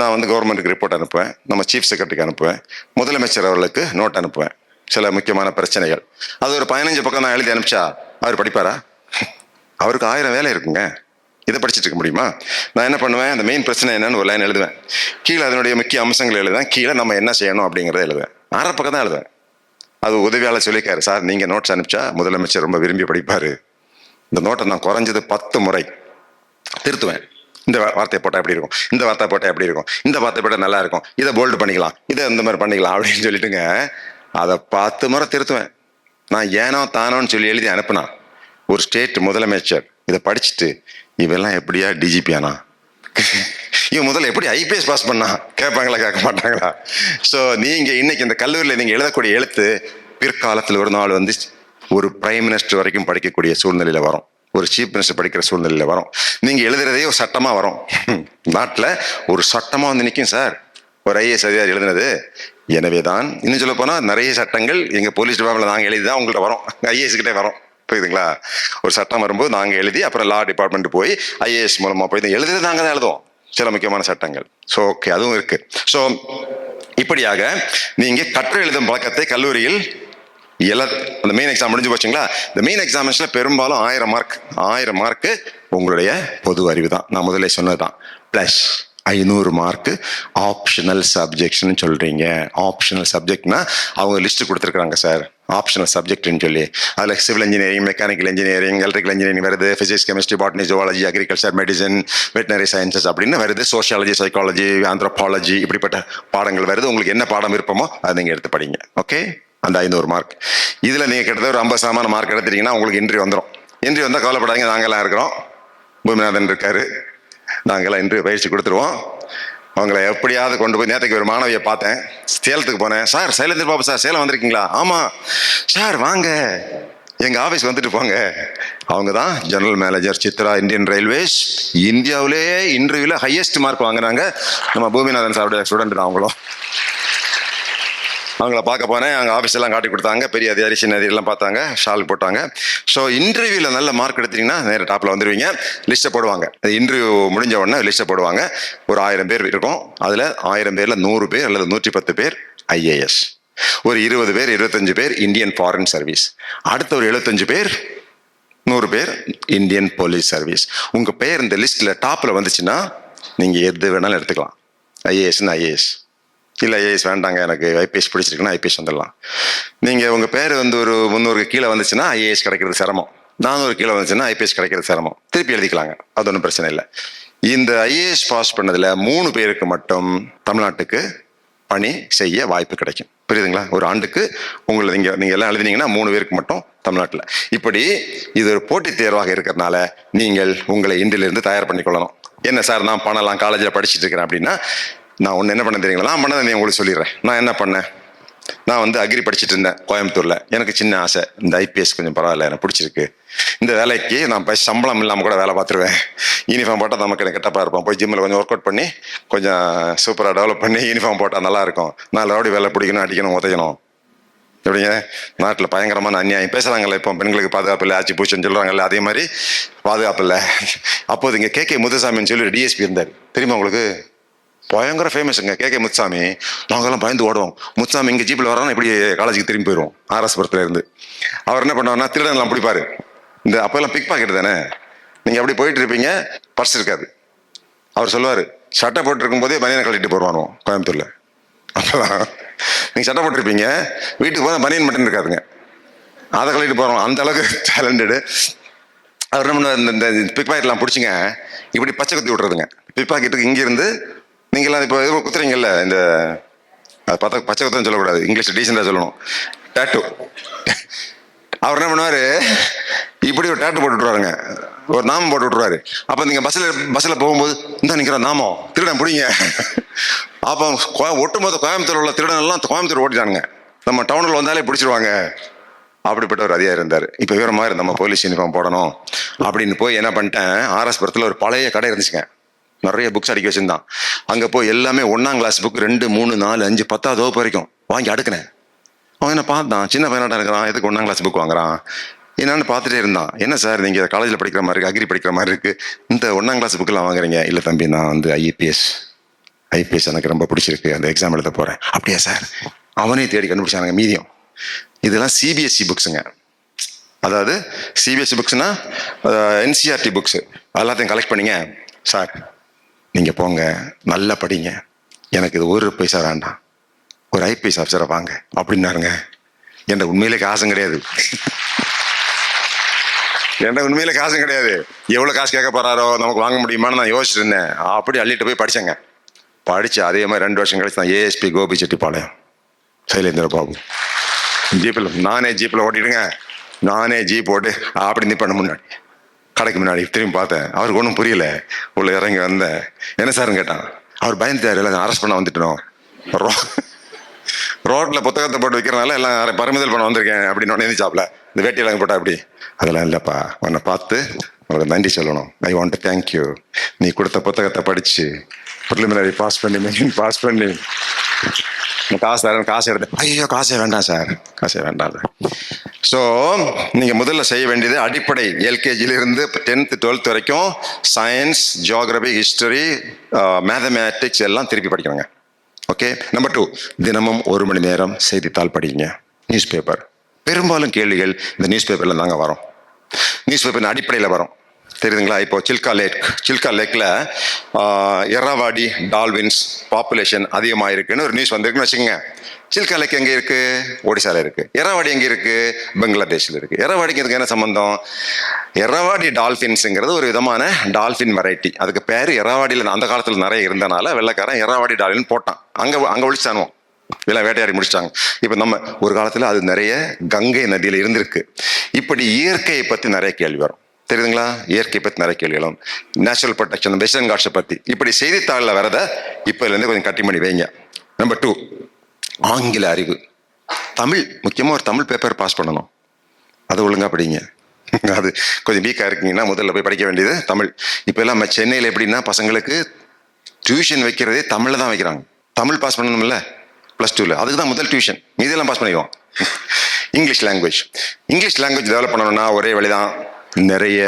நான் கவர்மெண்ட்டுக்கு ரிப்போர்ட் அனுப்புவேன், நம்ம சீஃப் செக்ரட்டரிக்கு அனுப்புவேன், முதலமைச்சர் அவர்களுக்கு நோட் அனுப்புவேன், சில முக்கியமான பிரச்சனைகள். அது ஒரு 15 பக்கம் நான் எழுதி அனுப்பிச்சா அவர் படிப்பாரா? அவருக்கு 1000 வேலை இருக்குங்க. இதை படிச்சுட்டு இருக்க முடியுமா? நான் என்ன பண்ணுவேன், அந்த மெயின் பிரச்சனை என்னன்னு ஒரு லைன் எழுதுவேன், கீழே அதனுடைய முக்கிய அம்சங்கள் எழுதுவேன், கீழே நம்ம என்ன செய்யணும் அப்படிங்கிறத எழுதுவேன். 1/2 பக்கம் தான் எழுதுவேன். அது உதவியாளர் சொல்லிக்காரு, சார் நீங்க நோட்ஸ் அனுப்பிச்சா முதலமைச்சர் ரொம்ப விரும்பி படிப்பாரு, இந்த நோட்டை நான் குறைஞ்சது 10 முறை திருத்துவேன். இந்த வார்த்தையை போட்டால் எப்படி இருக்கும், இந்த வார்த்தை போட்டால் எப்படி இருக்கும், இந்த வார்த்தை போட்டால் நல்லா இருக்கும், இதை போல்டு பண்ணிக்கலாம், இதை இந்த மாதிரி பண்ணிக்கலாம் அப்படின்னு சொல்லிட்டுங்க அதை 10 முறை திருத்துவேன். நான் ஏனோ தானோன்னு சொல்லி எழுதி அனுப்புனா ஒரு ஸ்டேட் முதலமைச்சர் இதை படிச்சுட்டு இவெல்லாம் எப்படியா டிஜிபியானா, இவன் முதல்ல எப்படி ஐபிஎஸ் பாஸ் பண்ணா கேட்பாங்களா, கேட்க மாட்டாங்களா? ஸோ நீங்க இன்னைக்கு இந்த கல்லூரியில் நீங்க எழுதக்கூடிய எழுத்து பிற்காலத்தில் ஒரு நாள் ஒரு பிரைம் மினிஸ்டர் வரைக்கும் படிக்கக்கூடிய சூழ்நிலையில வரும், ஒரு சீஃப் மினிஸ்டர் படிக்கிற சூழ்நிலையில வரும். நீங்க எழுதுறதே ஒரு சட்டமா வரும். நாட்டில் ஒரு சட்டமா நிற்கும் சார் ஒரு ஐஏஎஸ் அதிகாரி எழுதுனது. எனவேதான் இன்னும் சொல்ல போனா நிறைய சட்டங்கள் எங்க போலீஸ் டிபார்ட்மெண்ட்ல நாங்க எழுதிதான் உங்கள்கிட்ட வரும், ஐஏஎஸ் கிட்டே வரும். புரியுதுங்களா? ஒரு சட்டம் வரும்போது நாங்க எழுதி அப்புறம் லா டிபார்ட்மெண்ட் போய் ஐஏஎஸ் மூலமா போய் எழுதுறது நாங்க தான் எழுதுவோம் சில முக்கியமான சட்டங்கள். ஸோ ஓகே, அதுவும் இருக்கு. ஸோ இப்படியாக நீங்க கற்று எழுதும் பழக்கத்தை கல்லூரியில் அந்த மெயின் எக்ஸாம் முடிஞ்சு போச்சுங்களா. இந்த மெயின் எக்ஸாமினேஷன்ல பெரும்பாலும் 1000 மார்க்கு உங்களுடைய பொது அறிவு தான். நான் முதல்ல சொன்னதுதான். பிளஸ் 500 மார்க்கு ஆப்ஷனல் சப்ஜெக்ட்ஸ்னு சொல்றீங்க. ஆப்ஷனல் சப்ஜெக்ட்னா அவங்க லிஸ்ட் கொடுத்துருக்காங்க சார், ஆப்ஷனல் சப்ஜெக்ட்னு சொல்லி. அதில் civil engineering, mechanical engineering, electrical engineering வருது, physics, chemistry, botany, zoology, agriculture, medicine, veterinary sciences அப்படின்னு வருது, சோஷியாலஜி, சைக்காலஜி, ஆந்த்ரோபாலஜி, இப்படிப்பட்ட பாடங்கள் வருது. உங்களுக்கு என்ன பாடம் விருப்பமோ அதை நீங்கள் எடுத்து படிங்க. ஓகே, அந்த 500 மார்க் இதில் நீங்கள் கிட்டத்தட்ட ஒரு 50% மார்க் எடுத்துட்டீங்கன்னா உங்களுக்கு இன்டர்வியூ வந்துடும். இன்டர்வியூ வந்தால் கவலைப்படாதீங்க, நாங்கள்லாம் இருக்கிறோம், பூமிநாதன் இருக்காரு, நாங்கள்லாம் இன்டர்வியூ பயிற்சி கொடுத்துருவோம். அவங்கள எப்படியாவது கொண்டு போய், நேற்றுக்கு ஒரு மாணவியை பார்த்தேன், சேலத்துக்கு போனேன். சார் சைலேந்திர பாபு சார் சேலம் வந்திருக்கீங்களா? ஆமாம் சார், வாங்க எங்கள் ஆஃபீஸ் வந்துட்டு போங்க. அவங்க தான் general manager Chitra Indian railways. இந்தியாவிலே இன்டர்வியூவில் ஹையஸ்ட் மார்க் வாங்கினாங்க நம்ம பூமிநாதன் சாருடைய ஸ்டூடெண்ட் தான் அவங்களும். அவங்கள பார்க்க போனேன், அவங்க ஆஃபீஸ் எல்லாம் காட்டி கொடுத்தாங்க, பெரிய அதிகாரி சின்ன அதிகாரிலாம் பார்த்தாங்க, ஷால் போட்டாங்க. ஸோ இன்டர்வியூவில் நல்ல மார்க் எடுத்தீங்கன்னா நேர டாப்பில் வந்துடுவீங்க. லிஸ்ட்டை போடுவாங்க, இன்டர்வியூ முடிஞ்ச உடனே லிஸ்ட்டை போடுவாங்க. ஒரு 1000 பேர் இருக்கும், அதில் 1000 பேரில் 100 பேர் அல்லது 110 பேர் ஐஏஎஸ், ஒரு 20 பேர் 25 பேர் இந்தியன் ஃபாரின் சர்வீஸ், அடுத்த ஒரு 75 பேர் 100 பேர் இந்தியன் போலீஸ் சர்வீஸ். உங்கள் பேர் இந்த லிஸ்ட்டில் டாப்பில் வந்துச்சுன்னா நீங்கள் எது வேணாலும் எடுத்துக்கலாம். ஐஏஎஸ்ன்னு ஐஏஎஸ், இல்லை ஐஏஎஸ் வேண்டாங்க, எனக்கு ஐபிஎஸ் பிடிச்சிருக்குன்னா ஐபிஎஸ் வந்துடலாம். நீங்கள் உங்கள் பேர் வந்து ஒரு 300 கீழே வந்துச்சுன்னா ஐஏஎஸ் கிடைக்கிறது சிரமம், 400 கீழே வந்துச்சுன்னா ஐபிஎஸ் கிடைக்கிறது சிரமம். திருப்பி எழுதிக்கலாங்க, அது ஒன்றும் பிரச்சனை இல்லை. இந்த ஐஏஎஸ் பாஸ் பண்ணதில் 3 பேருக்கு மட்டும் தமிழ்நாட்டுக்கு பணி செய்ய வாய்ப்பு கிடைக்கும். புரியுதுங்களா? ஒரு ஆண்டுக்கு நீங்கள் எல்லாம் எழுதினீங்கன்னா 3 பேருக்கு மட்டும் தமிழ்நாட்டில். இப்படி இது ஒரு போட்டித் தேர்வாக இருக்கிறதுனால நீங்கள் உங்களை இன்றிலிருந்து தயார் பண்ணிக்கொள்ளணும். என்ன சார் நான் பண்ணலாம், காலேஜில் படிச்சுட்டு இருக்கிறேன் அப்படின்னா, நான் ஒன்று என்ன பண்ண தெரியுங்களா? நான் பண்ணதை உங்களுக்கு சொல்லிடுறேன். நான் என்ன பண்ணேன், நான் வந்து அக்ரி படிச்சுட்டு இருந்தேன் கோயம்புத்தூரில். எனக்கு சின்ன ஆசை, இந்த ஐபிஎஸ் கொஞ்சம் பரவாயில்ல, எனக்கு பிடிச்சிருக்கு, இந்த வேலைக்கு நான் சம்பளம் இல்லாமல் கூட வேலை பார்த்துருவேன், யூனிஃபார்ம் போட்டால் நமக்கு எனக்கு கெட்டப்பாக இருப்போம், போய் ஜிம்மில் கொஞ்சம் ஒர்க் அவுட் பண்ணி கொஞ்சம் சூப்பராக டெவலப் பண்ணி யூனிஃபார்ம் போட்டால் நல்லாயிருக்கும், 4 ரவுடி வேலை பிடிக்கணும், அடிக்கணும், உதைக்கணும். எப்படிங்க, நாட்டில் பயங்கரமான அநியாயம் பேசுகிறாங்கல்ல, இப்போ பெண்களுக்கு பாதுகாப்பு இல்லை, ஆட்சி பூச்சின்னு சொல்கிறாங்கல்ல, அதே மாதிரி பாதுகாப்பு இல்லை. அப்போது இங்கே கே முத்துசாமின்னு சொல்லி ஒரு டிஎஸ்பி இருந்தார், தெரியுமா உங்களுக்கு? பயங்கர ஃபேமஸுங்க கே முத்துசாமி. நாங்கள்லாம் பயந்து ஓடுவோம், முத்துசாமி இங்கே ஜீப்பில் வரானா இப்படி காலேஜுக்கு திரும்பி போயிடுவோம் ஆர்எஸ்புரத்தில் இருந்து. அவர் என்ன பண்ணுவார்னா திருடன்லாம் பிடிப்பார். இந்த அப்போல்லாம் பிக் பாக்கெட் தானே, நீங்கள் அப்படி போயிட்டு இருப்பீங்க, பர்ஸ் இருக்காது. அவர் சொல்லுவார், சட்டை போட்டுருக்கும் போதே பனியனை கழட்டிட்டு போடுவானோ கோயம்புத்தூரில். அப்போதான் நீங்கள் சட்டை போட்டிருப்பீங்க, வீட்டுக்கு போனால் பனியன் மட்டும் இருக்காதுங்க, அதை கழட்டிட்டு போகிறோம். அந்த அளவுக்கு டேலண்டடு. அவர் என்ன பண்ணுவார், இந்த பிக் பாக்கெட்லாம் பிடிச்சிங்க இப்படி பச்சை குத்தி விட்றதுங்க. பிக் பாக்கெட்டுக்கு இங்கேருந்து நீங்கள்லாம் இப்போ எதுவும் குத்துறீங்கல்ல, இந்த அதை பார்த்தா பச்சை குத்தம் சொல்லக்கூடாது, இங்கிலீஷில் டீசெண்டாக சொல்லணும், டேட்டு. அவர் என்ன பண்ணுவார், இப்படி ஒரு டேட்டு போட்டு விட்ருவாருங்க, ஒரு நாமம் போட்டு விட்ருவாரு. அப்போ நீங்கள் பஸ்ஸில் போகும்போது இந்த நிற்கிற நாமம் திருடன் பிடிங்க. அப்போ ஒட்டுமொத்த கோயம்புத்தூர் உள்ள திருடனெல்லாம் கோயம்புத்தூர் ஓட்டிட்டானுங்க, நம்ம டவுனில் வந்தாலே பிடிச்சிருவாங்க. அப்படிப்பட்ட ஒரு அதிகாரி இருந்தார். இப்போ வேற மாதிரி நம்ம போலீஸ் யூனிஃபார்ம் போடணும் அப்படின்னு போய் என்ன பண்ணிட்டேன், ஆர்எஸ்புரத்தில் ஒரு பழைய கடை இருந்துச்சுங்க, நிறைய புக்ஸ் அடிக்க வச்சுருந்தான். அங்கே போய் எல்லாமே 1ஆம் கிளாஸ் புக் 2, 3, 4, 5, 10ஆவது வகுப்பு வரைக்கும் வாங்கி அடுக்கினேன். அவன் என்ன பார்த்தான், சின்ன பையனாட்டா இருக்கிறான், எதுக்கு 1ஆம் கிளாஸ் புக் வாங்குறான் என்னன்னு பார்த்துட்டே இருந்தான். என்ன சார் நீங்கள் காலேஜில் படிக்கிற மாதிரி இருக்குது, அக்ரி படிக்கிற மாதிரி இருக்குது, இந்த 1ஆம் கிளாஸ் புக்கெல்லாம் வாங்குறீங்க? இல்லை தம்பி, நான் வந்து ஐபிஎஸ் எனக்கு ரொம்ப பிடிச்சிருக்கு, அந்த எக்ஸாம் எழுத போகிறேன். அப்படியா சார்? அவனே தேடி கண்டுபிடிச்சானுங்க மீதியம். இதெல்லாம் சிபிஎஸ்சி புக்ஸுங்க. அதாவது சிபிஎஸ்சி புக்ஸ்னா என்சிஆர்டி புக்ஸு, எல்லாத்தையும் கலெக்ட் பண்ணிங்க. சார் நீங்கள் போங்க, நல்லா படிங்க, எனக்கு இது 1 பைசா வேண்டாம், ஒரு ஐபிஎஸ் ஆஃபீஸரை வாங்க அப்படின்னாருங்க. என்ற உண்மையிலே காசும் கிடையாது, என்ற உண்மையிலே காசும் கிடையாது. எவ்வளோ காசு கேட்க போகிறாரோ, நமக்கு வாங்க முடியுமான்னு நான் யோசிச்சுட்டு இருந்தேன். அப்படி அள்ளிட்டு போய் படித்தேங்க. படித்து அதே மாதிரி 2 வருஷம் கழிச்சு நான் ஏஎஸ்பி கோபிச்செட்டிப்பாளையம் சைலேந்திர பாபு நானே ஜீப்பில் ஓட்டிடுங்க, நானே ஜீப் ஓட்டு அப்படி நிற்பேன் முன்னாடி, கடைக்கு முன்னாடி. திரும்பி பார்த்தேன், அவருக்கு ஒன்றும் புரியல. உள்ள இறங்கி வந்தேன், என்ன சார்ன்னு கேட்டான். அவர் பயந்துட்டார், எல்லாம் அரெஸ்ட் பண்ண வந்துட்டோம், ரோட்டில் புத்தகத்தை போட்டு வைக்கிறனால எல்லாம் பறிமுதல் பண்ண வந்திருக்கேன் அப்படின்னு நினைச்சாப்ல. இந்த வேட்டியெல்லாம் போட்டா அப்படி, அதெல்லாம் இல்லைப்பா, உன்னை பார்த்து உங்களுக்கு நன்றி சொல்லணும், I want to thank you, நீ கொடுத்த புத்தகத்தை படித்து ப்ரிலிமினரி பாஸ் பண்ணி மெயின் பாஸ் பண்ணி காசு தரேன், காசு எடுத்து, ஐயோ காசே வேண்டாம் சார், காசே வேண்டாம். ஸோ நீங்கள் முதல்ல செய்ய வேண்டியது அடிப்படை எல்கேஜிலிருந்து 10th 12th வரைக்கும் சயின்ஸ், ஜியோகிரபி, ஹிஸ்டரி, மேத்தமேட்டிக்ஸ் எல்லாம் திருப்பி படிக்கணுங்க. ஓகே. நம்பர் 2, தினமும் 1 மணி நேரம் செய்தித்தாள் படிங்க, நியூஸ் பேப்பர். பெரும்பாலும் கேள்விகள் இந்த நியூஸ் பேப்பரில் தாங்க வரும், நியூஸ் பேப்பர் அடிப்படையில் வரும், தெரியுதுங்களா? இப்போ சில்கா லேக்கில் எராவாடி டால்வின்ஸ் பாப்புலேஷன் அதிகமாக இருக்குன்னு ஒரு நியூஸ் வந்திருக்குன்னு வச்சுக்கோங்க. சில்கா லேக் எங்கே இருக்குது? ஒடிசாவில் இருக்குது. எராவாடி எங்கே இருக்குது? பங்களாதேஷில் இருக்குது. எராவாடிக்கு இதுக்கு என்ன சம்பந்தம்? எராவாடி டால்ஃபின்ஸுங்கிறது ஒரு விதமான டால்ஃபின் வெரைட்டி. அதுக்கு பேர் எராவாடியில் அந்த காலத்தில் நிறைய இருந்தனால வெள்ளைக்காரன் எராவாடி டால்ஃபின் போட்டான். அங்கே ஒழிச்சானுவோம், இதெல்லாம் வேட்டையாடி முடிச்சிட்டாங்க. இப்போ நம்ம ஒரு காலத்தில் அது நிறைய கங்கை நதியில் இருந்திருக்கு. இப்படி இயற்கையை பற்றி நிறைய கேள்வி வரும், தெரியுதுங்களா? இயற்கை பற்றி நிறைய கேள்விகளும், நேச்சுரல் ப்ரொடெக்ஷன், வெஸ்டர்ன் காட்ஸை பற்றி இப்படி செய்தித்தாளில் வரத இப்போலேருந்து கொஞ்சம் கட்டி பண்ணி வைங்க. நம்பர் 2, ஆங்கில அறிவு. தமிழ் முக்கியமாக ஒரு தமிழ் பேப்பர் பாஸ் பண்ணணும், அது ஒழுங்காக படிங்க. அது கொஞ்சம் வீக்காக இருக்கீங்கன்னா முதல்ல போய் படிக்க வேண்டியது தமிழ். இப்போ எல்லாம் நம்ம சென்னையில் எப்படின்னா பசங்களுக்கு டியூஷன் வைக்கிறதே தமிழில் தான் வைக்கிறாங்க. தமிழ் பாஸ் பண்ணணும்ல +2ல், அதுக்கு தான் முதல் டியூஷன், மீதெல்லாம் பாஸ் பண்ணிடுவோம். இங்கிலீஷ் லாங்குவேஜ் டெவலப் பண்ணணும்னா ஒரே வழிதான், நிறைய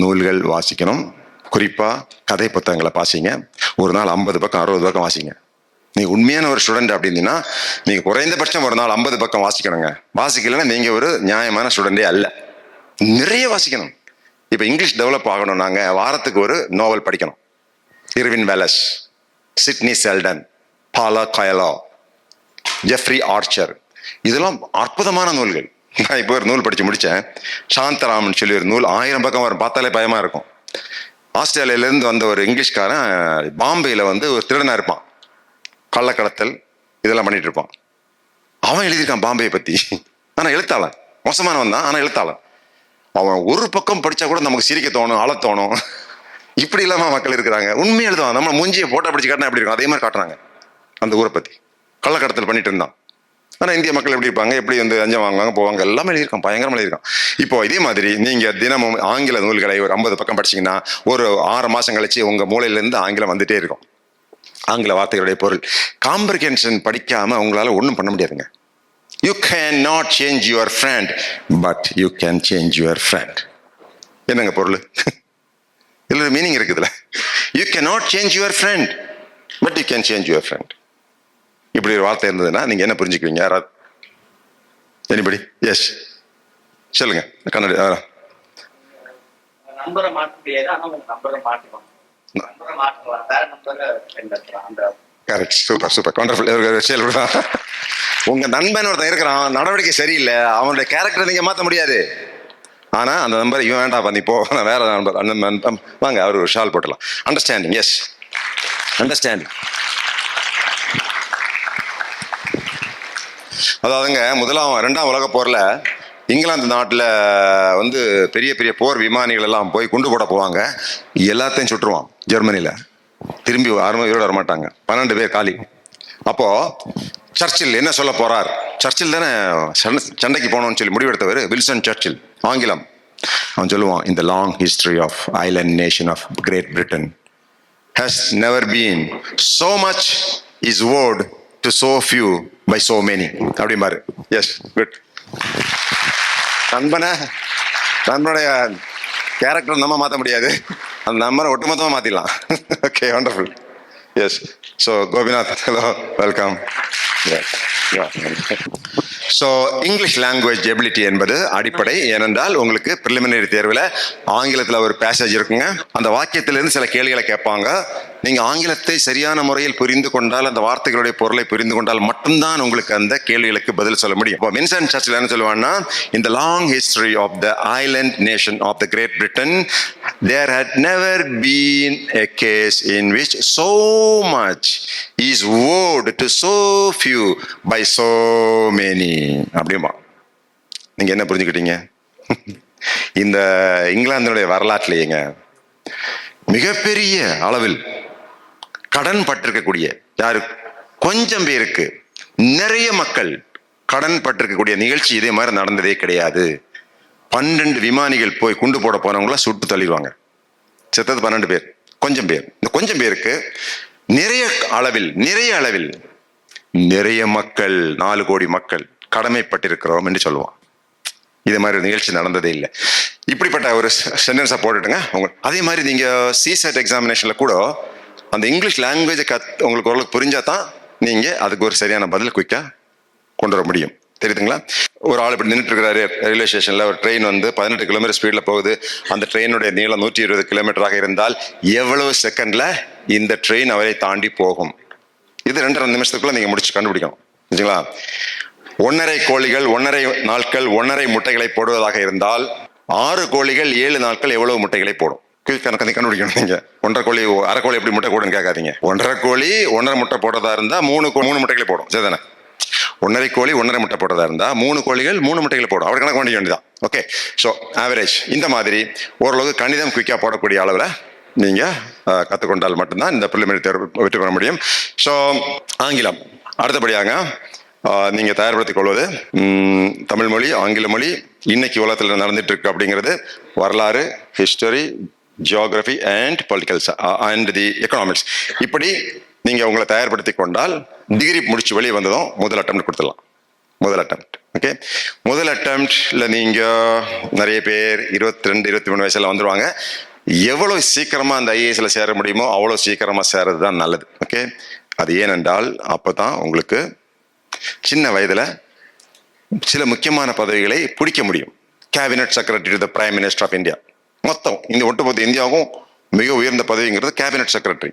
நூல்கள் வாசிக்கணும். குறிப்பாக கதை புத்தகங்களை வாசிங்க. ஒரு நாள் 50 பக்கம் 60 பக்கம் வாசிங்க. நீங்கள் உண்மையான ஒரு ஸ்டூடெண்ட் அப்படின்னா நீங்கள் குறைந்தபட்சம் ஒரு நாள் 50 பக்கம் வாசிக்கணுங்க. வாசிக்கலைன்னா நீங்கள் ஒரு நியாயமான ஸ்டூடெண்டே அல்ல. நிறைய வாசிக்கணும். இப்போ இங்கிலீஷ் டெவலப் ஆகணும், நாங்கள் வாரத்துக்கு ஒரு நாவல் படிக்கணும். Irving Wallace, Sidney Sheldon, Paulo Coelho, Jeffrey Archer. இதெல்லாம் அற்புதமான நூல்கள். நான் இப்போ ஒரு நூல் படித்து முடித்தேன், சாந்தராமன் சொல்லி ஒரு நூல். 1000 பக்கம் வரும், பார்த்தாலே பயமாக இருக்கும். ஆஸ்திரேலியாவிலேருந்து வந்த ஒரு இங்கிலீஷ்காரன் பாம்பேயில் வந்து ஒரு திருடனாக இருப்பான், கள்ளக்கடத்தல் இதெல்லாம் பண்ணிட்டு இருப்பான். அவன் எழுதியிருக்கான் பாம்பேயை பற்றி. ஆனால் எழுத்தாளன், மோசமானவன் தான், ஆனால் எழுத்தாளன். அவன் ஒரு பக்கம் படித்தா கூட நமக்கு சிரிக்க தோணும், அழ தோணும். இப்படி இல்லாமல் மக்கள் இருக்கிறாங்க. உண்மையை எழுதுவான். நம்ம மூஞ்சியை போட்டோ பிடிச்சி காட்டினா எப்படி இருக்கும், அதே மாதிரி காட்டுறாங்க அந்த ஊரை பற்றி. கள்ளக்கடத்தல் பண்ணிட்டு இருந்தான். ஆனால் இந்திய மக்கள் எப்படி இருப்பாங்க, எப்படி வந்து லஞ்சம் வாங்குவாங்க, போவாங்க, எல்லாமே எழுதியிருக்கான், பயங்கரமாக எழுதியிருக்கான். இப்போ இதே மாதிரி நீங்கள் தினமும் ஆங்கில நூல்களை ஒரு 50 பக்கம் படிச்சிங்கன்னா ஒரு 6 மாதம் கழிச்சு உங்கள் மூளையிலேருந்து ஆங்கிலம் வந்துட்டே இருக்கும். ஆங்கில வார்த்தைகளுடைய பொருள் காம்ப்ரிஹென்ஷன் படிக்காமல் உங்களால் ஒன்றும் பண்ண முடியாதுங்க. You cannot change your friend, but you can change your friend. என்னங்க பொருள்? இதுல மீனிங் இருக்குதுல. You cannot change your friend, but you can change your friend. இப்படி ஒரு வார்த்தை இருந்ததுன்னா நீங்க என்ன புரிஞ்சுக்குவீங்க? யாராவது எனிபடி? எஸ் சொல்லுங்க. கண்ணாடி
நம்பரை மாற்ற முடியாது, ஆனா உங்க நம்பரை மாற்றுவாங்க. நம்பரை மாற்றலாம், வேற நம்பரை பயன்படுத்தலாம். அந்த
கரெக்ட், சூப்பர் சூப்பர், வண்டர்ஃபுல் செயல்படுதான். உங்க நண்பன் ஒருத்தன் இருக்கிறான், நடவடிக்கை சரியில்லை, அவனுடைய கேரக்டரை நீங்க மாற்ற முடியாது. ஆனா அந்த நம்பர் இவன் வேண்டாம், நீ போ, வேற நம்பர் வாங்க, அவர் ஒரு ஷால் போட்டலாம். Understanding, yes understanding. அதாவதுங்க, 2ஆம் உலக போர்ல இங்கிலாந்து நாட்டில் வந்து பெரிய பெரிய போர் விமானிகள் எல்லாம் போய் குண்டு போட போவாங்க. எல்லாத்தையும் சுட்டுருவான் ஜெர்மனியில். திரும்பி யாருமே உயிரோட வர மாட்டாங்க. 12 பேர் காலி. அப்போ சர்ச்சில் என்ன சொல்ல போறார்? சர்ச்சில் தானே சண்டைக்கு போகணும்னு சொல்லி முடிவெடுத்தவர், வில்சன் சர்ச்சில், ஆங்கிலம். அவன் சொல்லுவான், இந்த long history of island nation of Great Britain has never been so much is owed to so few by so many. அப்படி மாறு. S, good. நண்பனுடைய கேரக்டர் நம்ம மாற்ற முடியாது, அந்த நம்பரை ஒட்டுமொத்தமாக மாற்றிடலாம். Okay, wonderful. Yes. So Gopinath, hello, welcome. So English language ability என்பது அடிப்படை. ஏனென்றால் உங்களுக்கு ப்ரிலிமினரி தேர்வில் ஆங்கிலத்தில் ஒரு பேசேஜ் இருக்குங்க. அந்த வாக்கியத்திலிருந்து சில கேள்விகளை கேட்பாங்க. நீங்கள் ஆங்கிலத்தை சரியான முறையில் புரிந்து கொண்டால், அந்த வார்த்தைகளுடைய பொருளை புரிந்து கொண்டால் மட்டும்தான் உங்களுக்கு அந்த கேள்விகளுக்கு பதில் சொல்ல முடியும். இப்போ வின்சென்ட் சர்ச்சில் என்ன சொல்லுவாங்கன்னா, in the long history of the island nation of the Great Britain, there had never been a case in which so much is owed to so few by so many. அப்படிமா நீங்க என்ன புரிஞ்சுக்கிட்டீங்க? இந்த இங்கிலாந்தினுடைய வரலாற்றிலேங்க மிகப்பெரிய அளவில் கடன் பட்டிருக்கக்கூடிய, யாரு, கொஞ்சம் பேருக்கு, நிறைய மக்கள் கடன் பட்டிருக்கக்கூடிய நிகழ்ச்சி இதே மாதிரி நடந்ததே கிடையாது. 12 விமானிகள் போய் குண்டு போட போனவங்கள சுட்டு தள்ளிடுவாங்க. செத்தது 12 பேர், கொஞ்சம் பேர். இந்த கொஞ்சம் பேருக்கு நிறைய அளவில் நிறைய மக்கள், 4 கோடி மக்கள் கடமைப்பட்டிருக்கிறோம் என்று சொல்லுவான். இதே மாதிரி நிகழ்ச்சி நடந்ததே இல்லை. இப்படிப்பட்ட ஒரு சென்டென்ஸை போட்டுட்டுங்க. அதே மாதிரி நீங்க சிசெட் எக்ஸாமினேஷன்ல கூட அந்த இங்கிலீஷ் லாங்குவேஜை உங்களுக்கு ஓரளவுக்கு புரிஞ்சா தான் நீங்க அதுக்கு ஒரு சரியான பதில் குயிக்கா கொண்டு வர முடியும். தெரியுதுங்களா? ஒரு ஆள் இப்படி நின்றுட்டு இருக்கிறாரு ரயில்வே ஸ்டேஷன்ல, ஒரு ட்ரெயின் வந்து 18 கிலோமீட்டர் ஸ்பீட்ல போகுது. அந்த ட்ரெயினுடைய நீளம் 120 கிலோமீட்டராக இருந்தால் எவ்வளவு செகண்ட்ல இந்த ட்ரெயின் அவரை தாண்டி போகும்? இது 2.5 நிமிஷத்துக்குள்ள நீங்க முடிச்சு கண்டுபிடிக்கணும். சரிங்களா? 1.5 கோழிகள் 1.5 நாட்கள் 1.5 முட்டைகளை போடுவதாக இருந்தால் 6 கோழிகள் 7 நாட்கள் எவ்வளவு முட்டைகளை போடும்? கணக்கு கண்டுபிடிக்கணும். நீங்க 1.5 கோழி, அரை கோழி எப்படி முட்டை போடுன்னு கேட்காதீங்க. 1.5 கோழி 1.5 முட்டை போடுறதா இருந்தா 3 முட்டைகளை போடும். சரிதானே? 1.5 கோழி 1.5 முட்டை போடுறதா இருந்தா 3 கோழிகள் 3 முட்டைகளை போடும். அவர் கணக்கு பண்ணிக்க வேண்டியதான். ஓகே. ஸோ ஆவரேஜ் இந்த மாதிரி ஓரளவு கணிதம் குயிக்கா போடக்கூடிய அளவில் நீங்க கற்றுக்கொண்டால் மட்டும்தான் இந்த ப்ரிலிமினரி தேர்வு வெற்றி பெற முடியும். ஸோ ஆங்கிலம் அடுத்தபடியாக நீங்க தயார்படுத்திக் கொள்வது தமிழ் மொழி, ஆங்கில மொழி. இன்னைக்கு உலகத்தில் நடந்துட்டு இருக்கு அப்படிங்கிறது வரலாறு, history, geography and political and the economics. இப்படி நீங்க உங்களை தயார்படுத்தி கொண்டால் டிகிரி முடிச்சு வெளியே வந்ததும் முதல் அட்டெம்ப்ட் கொடுத்துடலாம். முதல் அட்டெம்ப்ட். ஓகே. முதல் அட்டெம்ப்ட்ல நீங்க நிறைய பேர் 22, 23 வயசுல வந்துடுவாங்க. எவ்வளவு சீக்கிரமா அந்த ஐஏஎஸ்ல சேர முடியுமோ அவ்வளவு சீக்கிரமா சேரது தான் நல்லது. ஓகே. அது ஏனென்றால் அப்பதான் உங்களுக்கு சின்ன வயதுல சில முக்கியமான பதவிகளை பிடிக்க முடியும். Cabinet secretary to the prime minister of India. மொத்தம் இந்த ஒட்டுமொத்த இந்தியாவுக்கும் மிக உயர்ந்த பதவிங்கிறது கேபினட் செக்ரட்டரி.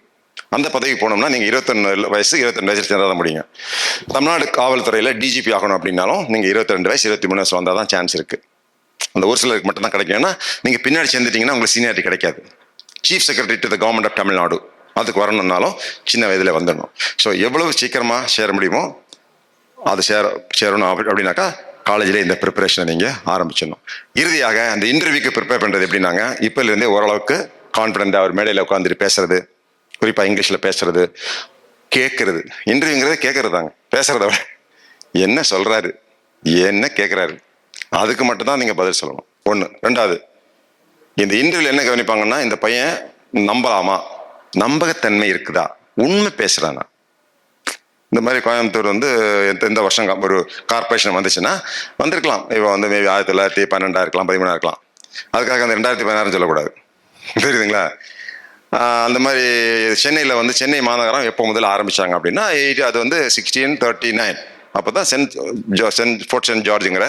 அந்த பதவிக்கு போனோம்னா நீங்கள் 21 வயசு 22 வயசு சேர்ந்தால் தான் முடியுங்க. தமிழ்நாடு காவல்துறையில் டிஜிபி ஆகணும் அப்படின்னாலும் நீங்கள் 22 வயசு 23 வயசு வந்தால் தான் சான்ஸ் இருக்குது. அந்த ஒரு சிலருக்கு மட்டும் தான் கிடைக்கும். ஏன்னா நீங்கள் பின்னாடி சேர்ந்துட்டீங்கன்னா உங்களுக்கு சீனியாரிட்டி கிடைக்காது. Chief secretary to the government of Tamil Nadu அதுக்கு வரணும்னாலும் சின்ன வயதில் வந்துடணும். ஸோ எவ்வளவு சீக்கிரமாக சேர முடியுமோ அது சேரணும் அப்படின்னாக்கா காலேஜில் இந்த ப்ரிப்பரேஷனை நீங்கள் ஆரம்பிச்சிடணும். இறுதியாக அந்த இன்டர்வியூக்கு ப்ரிப்பேர் பண்ணுறது எப்படின்னாங்க, இப்போலேருந்தே ஓரளவுக்கு கான்ஃபிடென்ட்டாக அவர் மேடையில் உட்காந்துட்டு பேசுறது, குறிப்பாக இங்கிலீஷில் பேசுறது, கேட்கறது. இன்டர்வியூங்கிறது கேட்கறது தாங்க, பேசுறத விட என்ன சொல்கிறாரு என்ன கேட்குறாரு அதுக்கு மட்டும்தான் நீங்கள் பதில் சொல்லணும். ஒன்று. ரெண்டாவது, இந்த இன்டர்வியூவில் என்ன கவனிப்பாங்கன்னா, இந்த பையன் நம்பலாமா, நம்பகத்தன்மை இருக்குதா, உண்மை பேசுகிறானா. இந்த மாதிரி கோயம்புத்தூர் வந்து இந்த வருஷம் ஒரு கார்பரேஷன் வந்துச்சுன்னா வந்திருக்கலாம். இப்போ வந்து மேபி 1912 இருக்கலாம், 13 இருக்கலாம். அதுக்காக அந்த 2016 சொல்லக்கூடாது, தெரியுதுங்களா? அந்த மாதிரி சென்னையில் வந்து சென்னை மாநகரம் எப்போ முதல்ல ஆரம்பித்தாங்க அப்படின்னா அது வந்து 1639. அப்போ தான் ஃபோர்ட் சென்ட் ஜார்ஜுங்கிற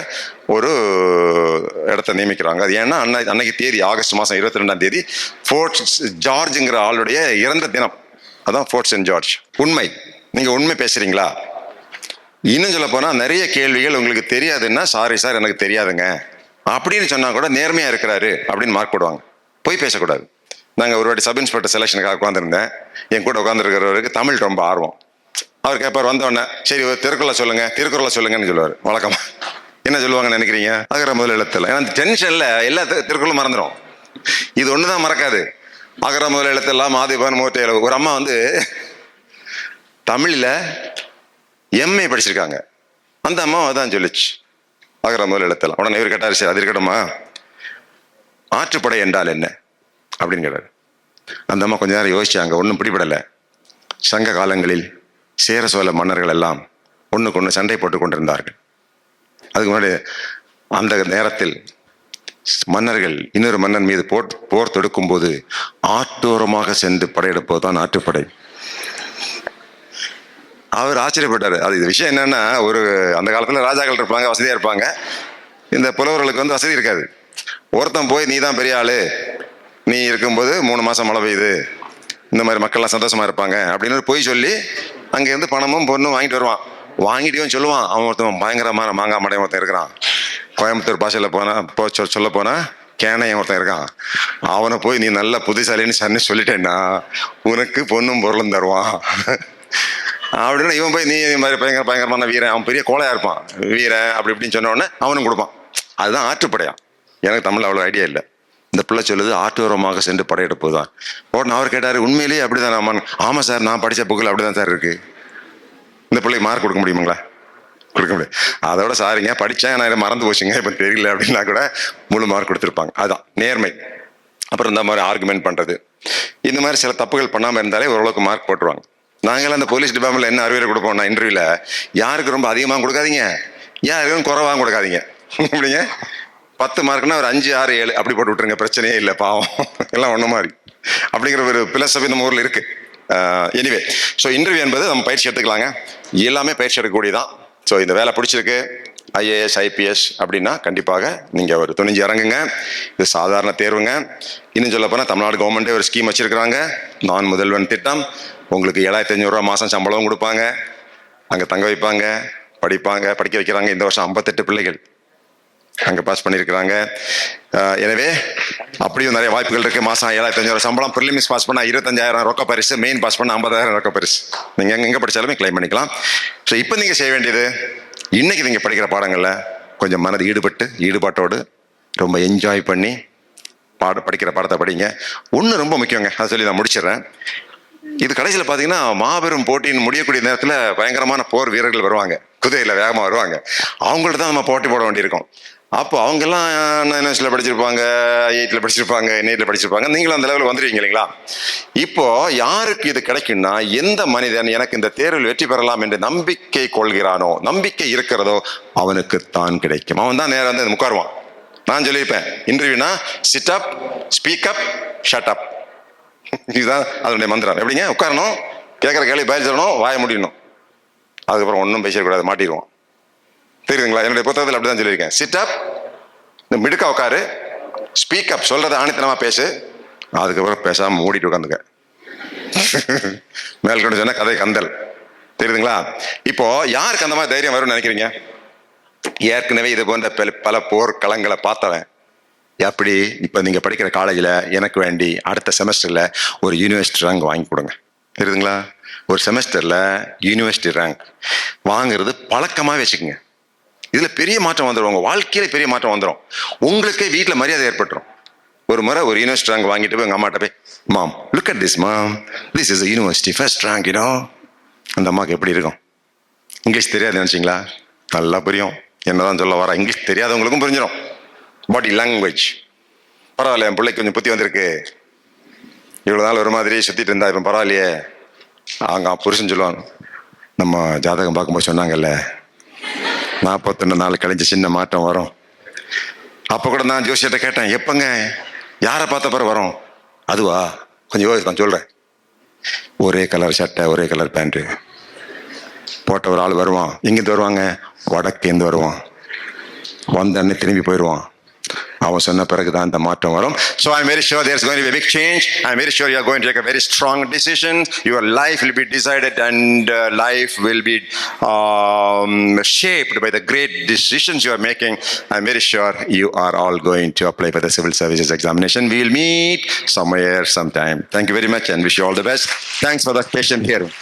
ஒரு இடத்த நியமிக்கிறாங்க. அது ஏன்னா அன்னைக்கு தேதி ஆகஸ்ட் மாதம் 22 ஃபோர்ட் ஜார்ஜுங்கிற ஆளுடைய இறந்த தினம். அதான் ஃபோர்ட் சென்ட் ஜார்ஜ். உண்மை, நீங்கள் உண்மை பேசுகிறீங்களா? இன்னும் சொல்ல போனால் நிறைய கேள்விகள் உங்களுக்கு தெரியாதுன்னா சாரி சார் எனக்கு தெரியாதுங்க அப்படின்னு சொன்னால் கூட நேர்மையாக இருக்கிறாரு அப்படின்னு மார்க் போடுவாங்க. போய் பேசக்கூடாது. நாங்கள் ஒரு வாட்டி சப் இன்ஸ்பெக்டர் செலெக்ஷனுக்காக உட்காந்துருந்தேன். என் கூட உட்காந்துருக்கிறவருக்கு தமிழ் ரொம்ப ஆர்வம். அவர் கேட்பார், வந்தோடனே சரி ஒரு திருக்குறளை சொல்லுங்கன்னு சொல்லுவார். வழக்கமா என்ன சொல்லுவாங்கன்னு நினைக்கிறீங்க? அகர முதல் எழுத்தில். ஏன்னா டென்ஷனில் எல்லா திருக்குறளும் மறந்துடும். இது ஒன்று தான் மறக்காது. அகர முதல் எழுத்தெல்லாம் ஆதிபன் மூர்த்தி. ஒரு அம்மா வந்து தமிழில் எம்ஏ படிச்சிருக்காங்க. அந்த அம்மா அதான் சொல்லிச்சு, அகர முதல் எழுத்தெல்லாம். உடனே இவர் கேட்டார், சரி அது இருக்கட்டுமா, ஆற்றுப்படை என்றால் என்ன அப்படின்னு கேட்டார். அந்த அம்மா கொஞ்ச நேரம் யோசிச்சாங்க, ஒன்றும் பிடிபடலை. சங்க காலங்களில் சேர சோழ மன்னர்கள் எல்லாம் ஒன்றுக்கு ஒன்று சண்டை போட்டு கொண்டிருந்தார்கள். அதுக்கு முன்னாடி அந்த நேரத்தில் மன்னர்கள் இன்னொரு மன்னன் மீது போர் தொடுக்கும் போது ஆற்றோரமாக சென்று படையெடுப்பது தான் ஆற்றுப்படை. அவர் ஆச்சரியப்பட்டார். அது விஷயம் என்னன்னா, ஒரு அந்த காலத்தில் ராஜாக்கள் இருப்பாங்க, வசதியாக இருப்பாங்க. இந்த புலவர்களுக்கு வந்து வசதி இருக்காது. ஒருத்தன் போய் நீ தான் பெரிய ஆளு, நீ இருக்கும்போது 3 மாதம் மழை பெய்யுது, இந்த மாதிரி மக்கள்லாம் சந்தோஷமா இருப்பாங்க அப்படின்னு போய் சொல்லி அங்கேருந்து பணமும் பொண்ணும் வாங்கிட்டு வருவான். வாங்கிட்டு சொல்லுவான், அவன் ஒருத்தன் பயங்கரமான மாங்காய் மடையன் ஒருத்தன் இருக்கிறான். கோயம்புத்தூர் பாஷையில் சொல்ல போனா கேனையன் ஒருத்தன் இருக்கான். அவனை போய் நீ நல்ல புத்திசாலின்னு சொல்லிட்டேன்னா உனக்கு பொண்ணும் பொருளும் தருவான் அப்படின்னா இவன் போய் நீ மாதிரி பயங்கரமான வீரன், அவன் பெரிய கோலையா இருப்பான், வீரன் அப்படி இப்படின்னு சொன்ன உடனே அவனும் கொடுப்பான். அதுதான் ஆற்றுப்படையா. எனக்கு தமிழ் அவ்வளோ ஐடியா இல்லை. இந்த பிள்ளை சொல்லுது ஆற்றோரமாக சென்று படையெடுப்பு தான். உடனே அவர் கேட்டார், உண்மையிலேயே அப்படிதான் ஆமாம்? ஆமாம் சார், நான் படித்த புக்கில் அப்படிதான் சார் இருக்கு. இந்த பிள்ளைக்கு மார்க் கொடுக்க முடியுங்களா? கொடுக்க முடியாது. அதோட சாரிங்க படித்தேன், நான் மறந்து போச்சுங்க, இப்போ தெரியல அப்படின்னா கூட முழு மார்க் கொடுத்துருப்பாங்க. அதுதான் நேர்மை. அப்புறம் இந்த மாதிரி ஆர்குமெண்ட் பண்ணுறது, இந்த மாதிரி சில தப்புகள் பண்ணாமல் இருந்தாலே ஓரளவுக்கு மார்க் போட்டுருவாங்க. நாங்களாம் அந்த போலீஸ் டிபார்ட்மெண்ட்டில் என்ன அறிவியல் கொடுப்போம்னா, இன்டர்வியூவில் யாருக்கு ரொம்ப அதிகமாக கொடுக்காதீங்க, யாருக்கும் குறைவாக கொடுக்காதீங்க. அப்படிங்க 10 மார்க்னா ஒரு 5, 6, 7 அப்படி போட்டு விட்டுருங்க, பிரச்சனையே இல்லை, பாவம் எல்லாம் ஒன்று மாதிரி அப்படிங்கிற ஒரு பிலசபி நம்ம ஊரில் இருக்கு. எனிவே, ஸோ இன்டர்வியூ என்பது நம்ம பயிற்சி எடுத்துக்கலாங்க, எல்லாமே பயிற்சி எடுக்கக்கூடியதான். ஸோ இந்த வேலை பிடிச்சிருக்கு, IAS IPS அப்படின்னா கண்டிப்பாக நீங்கள் ஒரு துணிஞ்சு இறங்குங்க. இது சாதாரண தேர்வுங்க. இன்னும் சொல்ல போனால் தமிழ்நாடு கவர்மெண்ட்டே ஒரு ஸ்கீம் வச்சுருக்கிறாங்க, நான் முதல்வன் திட்டம். உங்களுக்கு 7500 ரூபா மாதம் சம்பளம் கொடுப்பாங்க, அங்கே தங்க வைப்பாங்க, படிக்க வைக்கிறாங்க. இந்த வருஷம் 58 பிள்ளைகள் அங்கே பாஸ் பண்ணியிருக்கிறாங்க. எனவே அப்படியும் நிறைய வாய்ப்புகள் இருக்குது. மாதம் 7500 சம்பளம், ப்ரிலிம்ஸ் பாஸ் பண்ணால் 25000 ரொக்க பரிசு, மெயின் பாஸ் பண்ணால் 50000 ரொக்க பரிசு. நீங்கள் எங்கே படித்தாலுமே கிளைம் பண்ணிக்கலாம். ஸோ இப்போ நீங்கள் செய்ய வேண்டியது, இன்னைக்கு நீங்கள் படிக்கிற பாடங்களில் கொஞ்சம் மனது ஈடுபாட்டோடு ரொம்ப என்ஜாய் பண்ணி படிக்கிற பாடத்தை படிங்க. ஒன்று ரொம்ப முக்கியங்க, அதை சொல்லி நான் முடிச்சிடுறேன். இது கடைசியில் பார்த்தீங்கன்னா மாபெரும் போட்டின்னு முடியக்கூடிய நேரத்தில் பயங்கரமான போர் வீரர்கள் வருவாங்க, குதிரையில் வேகமாக வருவாங்க. அவங்கள்ட்ட தான் நம்ம போட்டி போட வேண்டியிருக்கோம். அப்போ அவங்கெல்லாம் 9th படிச்சிருப்பாங்க, 8th படிச்சிருப்பாங்க, 8th படிச்சிருப்பாங்க. நீங்களும் அந்த லெவலில் வந்துடுவீங்க இல்லைங்களா? இப்போ யாருக்கு இது கிடைக்கும்னா, எந்த மனிதன் எனக்கு இந்த தேர்வில் வெற்றி பெறலாம் என்று நம்பிக்கை கொள்கிறானோ, நம்பிக்கை இருக்கிறதோ அவனுக்கு தான் கிடைக்கும். அவன் தான் நேரம் வந்து உட்காருவான். நான் சொல்லியிருப்பேன், இன்டர்வியூனா சிட் அப், ஸ்பீக் அப், ஷட் அப். இதுதான் அதனுடைய மந்திரம். எப்படிங்க? உட்காரணும், கேட்குற கேள்வி பதில் சொல்லணும், வாய முடியணும், அதுக்கப்புறம் ஒன்றும் பேசக்கூடாது, மாட்டிடுவோம். தெரியுதுங்களா? என்னுடைய புத்தகத்தில் அப்படி தான் சொல்லியிருக்கேன். சிட் அப், இந்த மிடுக்கா உட்காரு, ஸ்பீக் அப், சொல்கிறத ஆணித்தனமாக பேசு, அதுக்கப்புறம் பேசாமல் மூடிட்டு உட்காந்துக்க. மேல்கொண்டு சொன்னா கதை கந்தல். தெரியுதுங்களா? இப்போ யாருக்கு அந்த மாதிரி தைரியம் வரும்னு நினைக்கிறீங்க? ஏற்கனவே இது போன்ற பல போர்க்களங்களை பார்த்தவன். எப்படி இப்போ நீங்க படிக்கிற காலேஜில் எனக்கு வேண்டி அடுத்த செமஸ்டர்ல ஒரு யூனிவர்சிட்டி ரேங்க் வாங்கி கொடுங்க. தெரியுதுங்களா? ஒரு செமஸ்டர்ல யூனிவர்சிட்டி ரேங்க் வாங்குறது பழக்கமா வச்சுக்கோங்க. இதுல பெரிய மாற்றம் வந்துடும். உங்க வாழ்க்கையில பெரிய மாற்றம் வந்துடும். உங்களுக்கு வீட்டில் மரியாதை ஏற்பட்டுரும். ஒரு முறை ஒரு யூனிவர்சிட்டி ரேங்க் வாங்கிட்டு போய் எங்க அம்மாட்ட போய், mom look at this mom, this is university first rank you know. அந்த அம்மாவுக்கு எப்படி இருக்கும்? இங்கிலீஷ் தெரியாது நினைச்சிங்களா? நல்லா புரியும். என்னதான் சொல்ல வர இங்கிலீஷ் தெரியாதவங்களுக்கும் புரிஞ்சிடும். Body language. பரவாயில்ல, என் பிள்ளைக்கு கொஞ்சம் புத்தி வந்திருக்கு. இவ்வளவு நாள் ஒரு மாதிரி சுத்திட்டு இருந்தா இப்ப பரவாயில்லையே. அவங்க புருஷன் சொல்லுவாங்க, நம்ம ஜாதகம் பார்க்கும்போது சொன்னாங்கல்ல 41 நாள் கழிஞ்சு சின்ன மாற்றம் வரும். அப்ப கூட நான் ஜோசியத்தை கேட்டேன், எப்பங்க யாரை பார்த்த பிறகு வரும்? அதுவா, கொஞ்சம் யோசிச்சு சொல்றேன். ஒரே கலர் சட்டை, ஒரே கலர் பேண்ட் போட்ட ஒரு ஆள் வருவான். எங்கிருந்து வருவாங்க? வடக்கேந்து வருவான். வந்த அன்னை திரும்பி போயிடுவான். அவன் சொன்ன பிறகுதான் அந்த மாற்றம் வரும். So I'm very sure there's going to be a big change. I'm very sure you're going to take a very strong decision. Your life will be decided and life will be shaped by the great decisions you are making. I'm very sure you are all going to apply for the civil services examination. We will meet somewhere sometime. Thank you very much and wish you all the best. Thanks for the patient hearing.